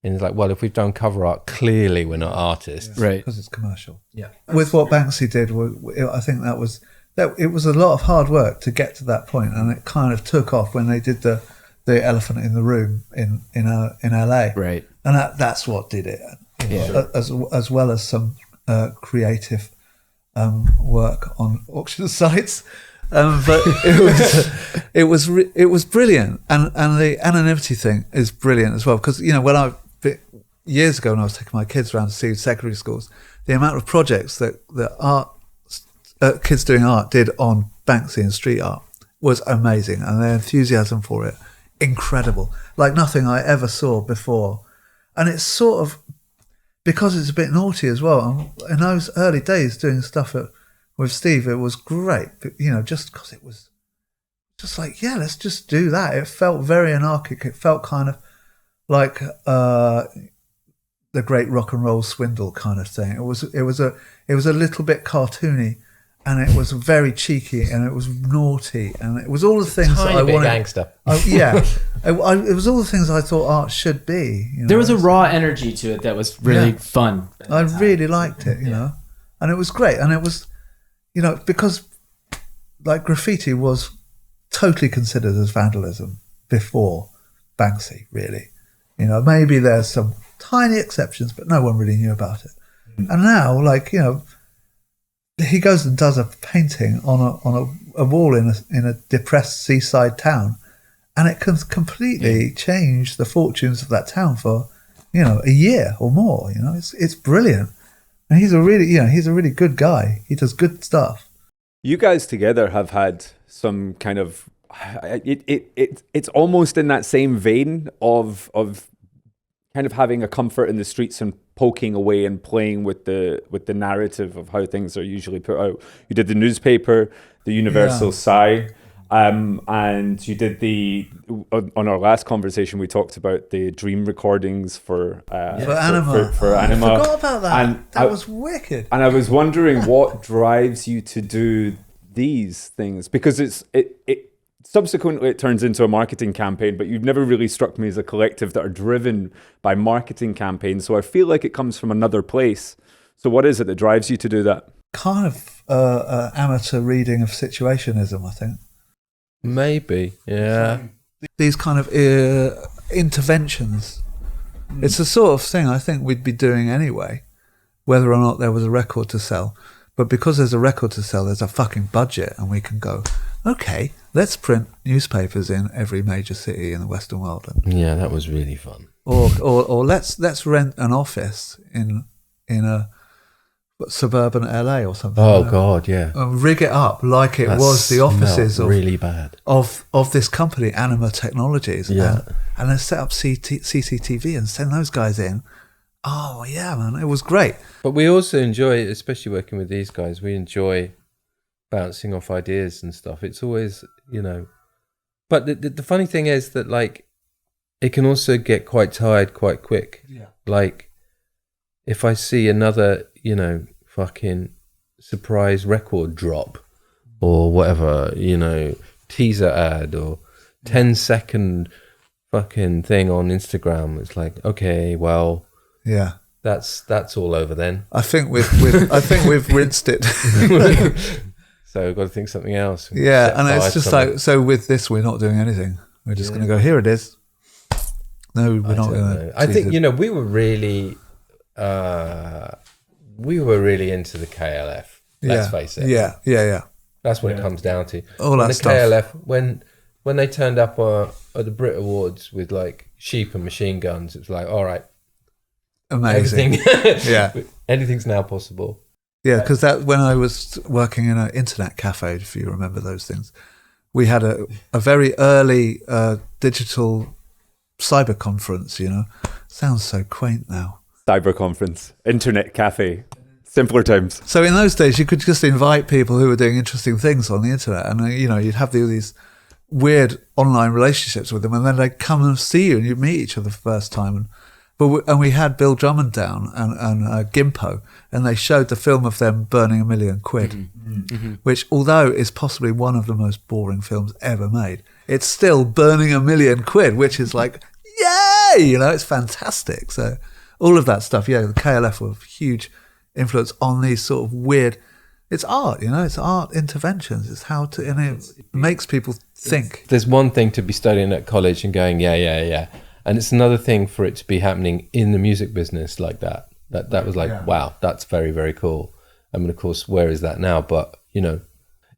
S5: And it's like, well, if we've done cover art, clearly we're not artists.
S6: Right.
S3: Because it's commercial.
S5: Yeah.
S3: With what Banksy did, I think it was a lot of hard work to get to that point, and it kind of took off when they did the Elephant in the Room in LA.
S6: Right.
S3: And that's what did it. As well as some creative work on auction sites. But it was brilliant, and the anonymity thing is brilliant as well, because years ago when I was taking my kids around to see secondary schools, the amount of projects that kids doing art did on Banksy and street art was amazing, and their enthusiasm for it incredible, like nothing I ever saw before. And it's sort of because it's a bit naughty as well. And in those early days doing stuff with Steve, it was great, but, just because it was just like, yeah, let's just do that. It felt very anarchic. It felt kind of like the great rock and roll swindle kind of thing. It was a little bit cartoony, and it was very cheeky, and it was naughty, and it was all the things that I wanted.
S5: Gangster.
S3: It was all the things I thought art should be.
S6: There was a raw energy to it that was really fun.
S3: I really liked it, and it was great, and it was, because like graffiti was totally considered as vandalism before Banksy, really. Maybe there's some tiny exceptions, but no one really knew about it. And now, he goes and does a painting on a wall in a depressed seaside town, and it can completely change the fortunes of that town for a year or more. It's brilliant, and he's a really good guy. He does good stuff.
S4: You guys together have had some kind of it's almost in that same vein of kind of having a comfort in the streets and poking away and playing with the narrative of how things are usually put out. You did the newspaper, the Universal Sigh, and you did on our last conversation we talked about the dream recordings for Anima. For Anima.
S3: I forgot about that.
S4: And
S3: that was wicked.
S4: And I was wondering what drives you to do these things, because it subsequently it turns into a marketing campaign, but you've never really struck me as a collective that are driven by marketing campaigns. So I feel like it comes from another place. So what is it that drives you to do that?
S3: Kind of amateur reading of situationism, I think.
S5: Maybe, yeah.
S3: These kind of interventions. It's the sort of thing I think we'd be doing anyway, whether or not there was a record to sell. But because there's a record to sell, there's a fucking budget, and we can go, okay, let's print newspapers in every major city in the Western world.
S5: Yeah, that was really fun.
S3: Or let's rent an office in a suburban LA or something.
S5: Oh God, yeah.
S3: And rig it up like it was the offices of
S5: really bad
S3: of this company, Anima Technologies.
S5: Yeah.
S3: And then set up CCTV and send those guys in. Oh yeah, man, it was great.
S5: But we also enjoy, especially working with these guys, we enjoy bouncing off ideas and stuff. It's always, but the funny thing is that it can also get quite tired quite quick.
S3: Yeah.
S5: Like if I see another, fucking surprise record drop or whatever, teaser ad or 10-second fucking thing on Instagram, it's like, okay, well,
S3: yeah,
S5: that's all over then.
S3: I think we've rinsed it.
S5: So we've got to think something else.
S3: Yeah, and it's just something. So with this, we're not doing anything. We're just going to go, here it is. No, we're not going to.
S5: I think, we were really into the KLF. Let's face it.
S3: Yeah.
S5: That's what it comes down to.
S3: All that stuff.
S5: KLF, when they turned up at the Brit Awards with sheep and machine guns, it was like, all right.
S3: Amazing.
S5: Anything's now possible.
S3: Yeah, because when I was working in an internet cafe, if you remember those things, we had a very early digital cyber conference, Sounds so quaint now.
S4: Cyber conference, internet cafe, simpler times.
S3: So in those days, you could just invite people who were doing interesting things on the internet, and you'd have all these weird online relationships with them, and then they'd come and see you, and you'd meet each other for the first time, And we had Bill Drummond down and Gimpo, and they showed the film of them burning £1 million, which, although is possibly one of the most boring films ever made, it's still burning £1 million, which is like, yay! You know, it's fantastic. So all of that stuff, the KLF were a huge influence on these sort of weird. It's art, it's art interventions. It's how to, and it makes people think.
S5: There's one thing to be studying at college and going, yeah. And it's another thing for it to be happening in the music business like that. That was like, wow, that's very, very cool. I mean, of course, where is that now? But,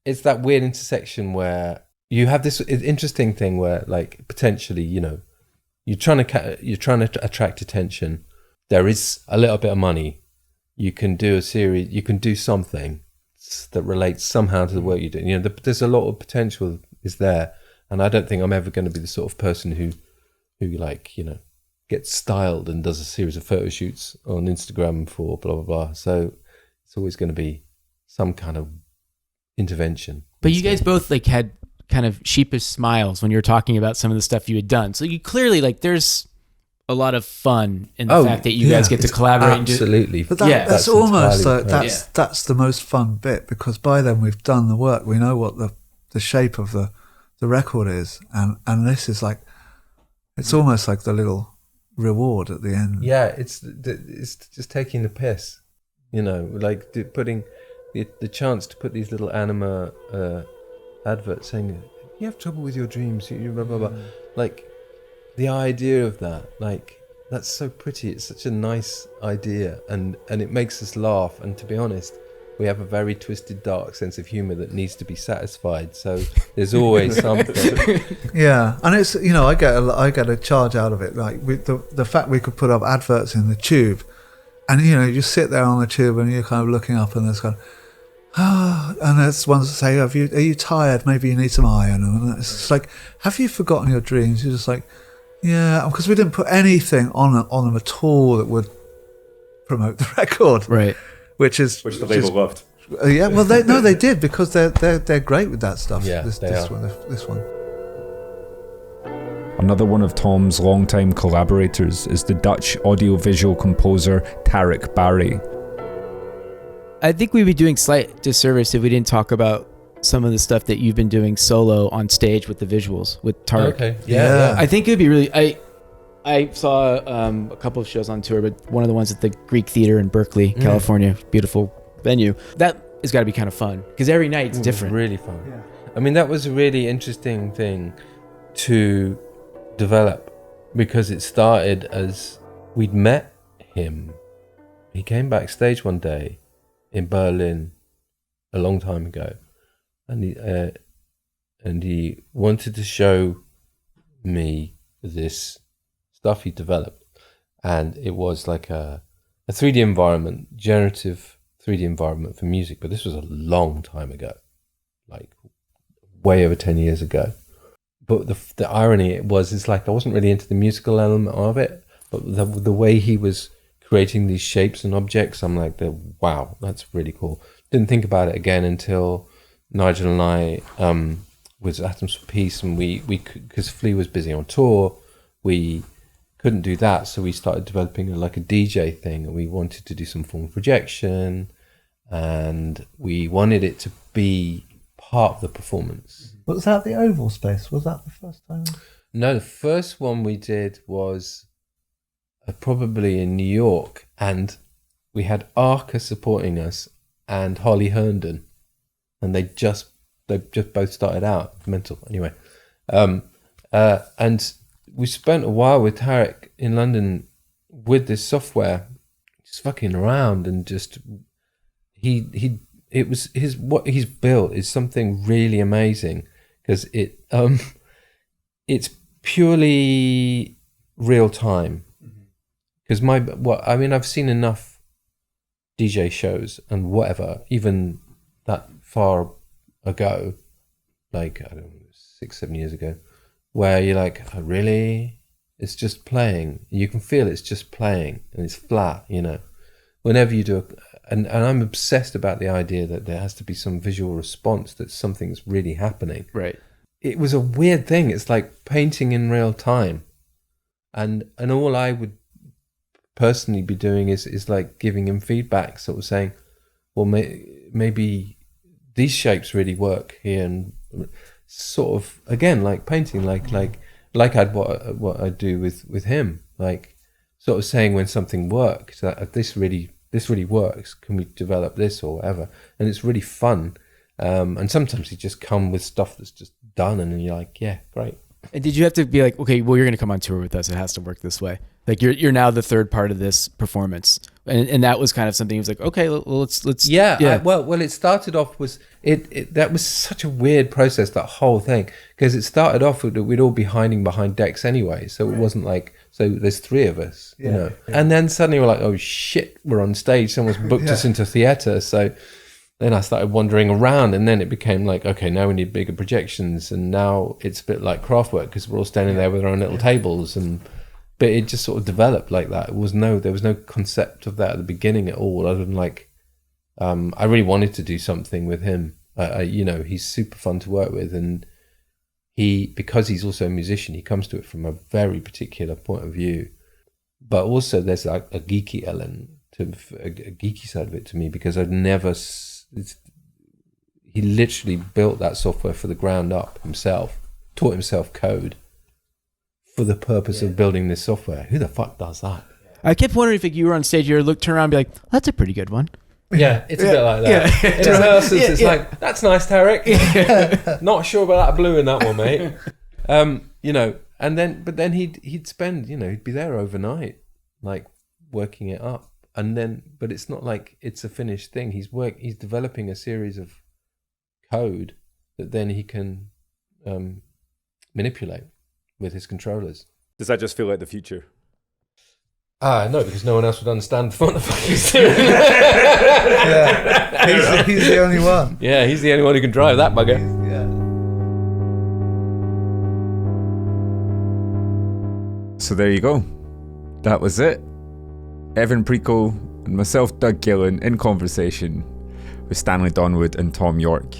S5: it's that weird intersection where you have this interesting thing where, like, potentially, you're trying to attract attention. There is a little bit of money. You can do a series, you can do something that relates somehow to the work you do. There's a lot of potential is there. And I don't think I'm ever going to be the sort of person who gets styled and does a series of photo shoots on Instagram for blah, blah, blah. So it's always going to be some kind of intervention.
S6: But you guys both like had kind of sheepish smiles when you were talking about some of the stuff you had done. So you clearly there's a lot of fun in the fact that you guys get to collaborate.
S5: Absolutely.
S3: But that's almost like, that's the most fun bit, because by then we've done the work. We know what the shape of the record is. And this is like, it's almost like the little reward at the end. Yeah,
S5: it's just taking the piss, like putting the chance to put these little anima adverts saying, you have trouble with your dreams, you blah, blah, blah. Like, the idea of that, like, that's so pretty. It's such a nice idea, and it makes us laugh. And to be honest, we have a very twisted, dark sense of humour that needs to be satisfied. So there's always something.
S3: Yeah, and it's I get a charge out of it. Like with the fact we could put up adverts in the tube, and you just sit there on the tube and you're kind of looking up, and there's kind of, and there's ones that say, are you tired? Maybe you need some iron. And it's just like, have you forgotten your dreams? You're just like, yeah, because we didn't put anything on them at all that would promote the record,
S6: right?
S4: Which the label loved.
S3: Yeah, well, they did, because they're great with that stuff.
S5: Yeah,
S3: this one.
S1: Another one of Thom's longtime collaborators is the Dutch audiovisual composer Tarek Barry.
S6: I think we'd be doing slight disservice if we didn't talk about some of the stuff that you've been doing solo on stage with the visuals with Tarek.
S5: Okay, yeah.
S6: I think it would be really. I saw a couple of shows on tour, but one of the ones at the Greek Theater in Berkeley, California, beautiful venue. That has got to be kind of fun, because every night it's different.
S5: Really fun. Yeah. I mean, that was a really interesting thing to develop, because it started as we'd met him. He came backstage one day in Berlin a long time ago, and he wanted to show me this stuff he developed, and it was like a 3D environment, generative 3D environment for music. But this was a long time ago, like way over 10 years ago. But the irony it's like I wasn't really into the musical element of it, but the way he was creating these shapes and objects, I'm like, wow, that's really cool. Didn't think about it again until Nigel and I was Atoms for Peace, and we because Flea was busy on tour, we couldn't do that, so we started developing a DJ thing, and we wanted to do some form of projection, and we wanted it to be part of the performance.
S3: Was that the Oval Space? Was that the first time?
S5: No, the first one we did was probably in New York, and we had Arca supporting us and Holly Herndon, and they just both started out. Mental, anyway. And we spent a while with Tarek in London with this software, just fucking around, and just what he's built is something really amazing, because it's purely real time. Because I've seen enough DJ shows and whatever, even that far ago, like, I don't know, 6-7 years ago, where you're like, oh, really? It's just playing. You can feel it's just playing, and it's flat, Whenever you do and I'm obsessed about the idea that there has to be some visual response, that something's really happening.
S6: Right.
S5: It was a weird thing. It's like painting in real time. And all I would personally be doing is like giving him feedback, sort of saying, well, maybe these shapes really work here, and sort of again like painting, like I'd what I do with him, like sort of saying when something works, that this really works. Can we develop this or whatever? And it's really fun. And sometimes you just come with stuff that's just done, and then you're like, yeah, great.
S6: And did you have to be like, okay, well, you're going to come on tour with us. It has to work this way. Like you're now the third part of this performance, and that was kind of something. He was like, okay, well, let's.
S5: Yeah. Well, it started off was it that was such a weird process, that whole thing, because it started off with we'd all be hiding behind decks anyway, so it wasn't like, so there's three of us, you know, and then suddenly we're like, oh shit, we're on stage. Someone's booked us into theatre, so. Then I started wandering around, and then it became like, okay, now we need bigger projections, and now it's a bit like craft work because we're all standing there with our own little tables, but it just sort of developed like that. There was no concept of that at the beginning at all, other than like, I really wanted to do something with him. You know, he's super fun to work with, and because he's also a musician, he comes to it from a very particular point of view, but also there's like a geeky element to a geeky side of it to me, because I'd never. He literally built that software for the ground up himself, taught himself code for the purpose of building this software. Who the fuck does that?
S6: I kept wondering if you were on stage, you would turn around and be like, that's a pretty good one.
S5: Yeah, it's a bit like that. In rehearsals, it's like, that's nice, Tarek. Not sure about that blue in that one, mate. You know, but then he'd spend, you know, he'd be there overnight, like working it up. And then, but it's not like it's a finished thing. He's developing a series of code that then he can manipulate with his controllers.
S4: Does that just feel like the future?
S5: No, because no one else would understand what the fuck he's doing.
S3: Yeah, he's the only one.
S5: Yeah, he's the only one who can drive that bugger.
S1: So there you go. That was it. Evan Preco and myself, Doug Gillen, in conversation with Stanley Donwood and Thom Yorke.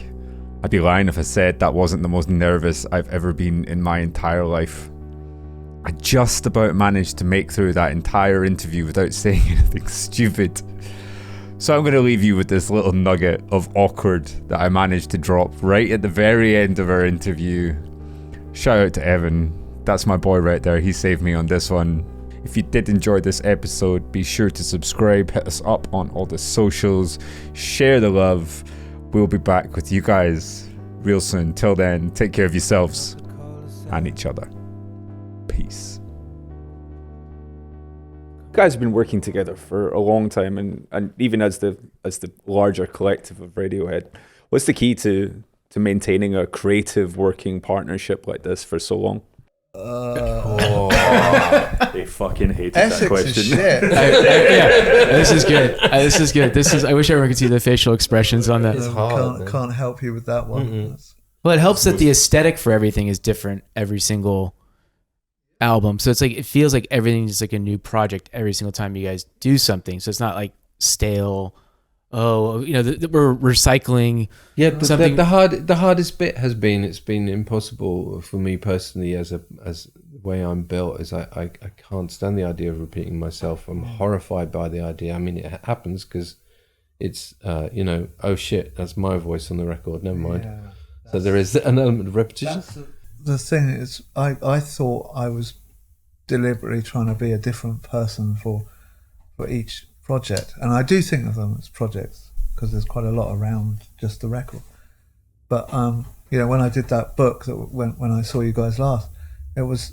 S1: I'd be lying if I said that wasn't the most nervous I've ever been in my entire life. I just about managed to make through that entire interview without saying anything stupid. So I'm going to leave you with this little nugget of awkward that I managed to drop right at the very end of our interview. Shout out to Evan. That's my boy right there. He saved me on this one. If you did enjoy this episode, be sure to subscribe, hit us up on all the socials, share the love. We'll be back with you guys real soon. Till then, take care of yourselves and each other. Peace.
S4: You guys have been working together for a long time, and even as the larger collective of Radiohead, what's the key to maintaining a creative working partnership like this for so long?
S1: They fucking hated
S3: Essex
S1: that question.
S3: Is shit.
S6: This is good. This is. I wish everyone could see the facial expressions on that.
S5: It's hard,
S3: Can't help you with that one.
S6: Well, it helps that the aesthetic for everything is different every single album. So it's like, it feels like everything is like a new project every single time you guys do something. So it's not like stale. Oh, you know, we're recycling.
S5: Yeah, but
S6: something.
S5: the hardest bit has been, it's been impossible for me personally as the way I'm built, is I can't stand the idea of repeating myself. I'm horrified by the idea. I mean, it happens because it's you know, oh shit, that's my voice on the record, never mind.
S3: Yeah,
S5: so there is an element of repetition.
S3: The thing is, I thought I was deliberately trying to be a different person for each project, and I do think of them as projects because there's quite a lot around just the record. But you know, when I did that book, that when I saw you guys last, it was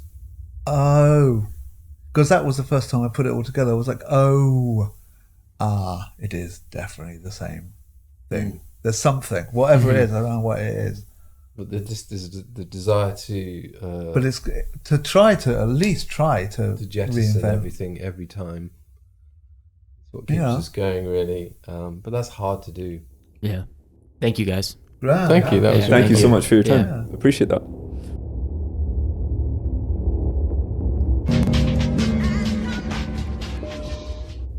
S3: because that was the first time I put it all together. I was like, it is definitely the same thing. There's something, whatever it is, around what it is.
S5: But there's the desire to
S3: but it's to try to at least try to
S5: jettison
S3: reinvent
S5: everything every time. What keeps us going, really, but that's hard to do.
S6: Yeah. Thank you guys.
S3: Right.
S5: Thank you. That was
S4: Thank you so much for your time.
S3: Yeah.
S4: Appreciate that.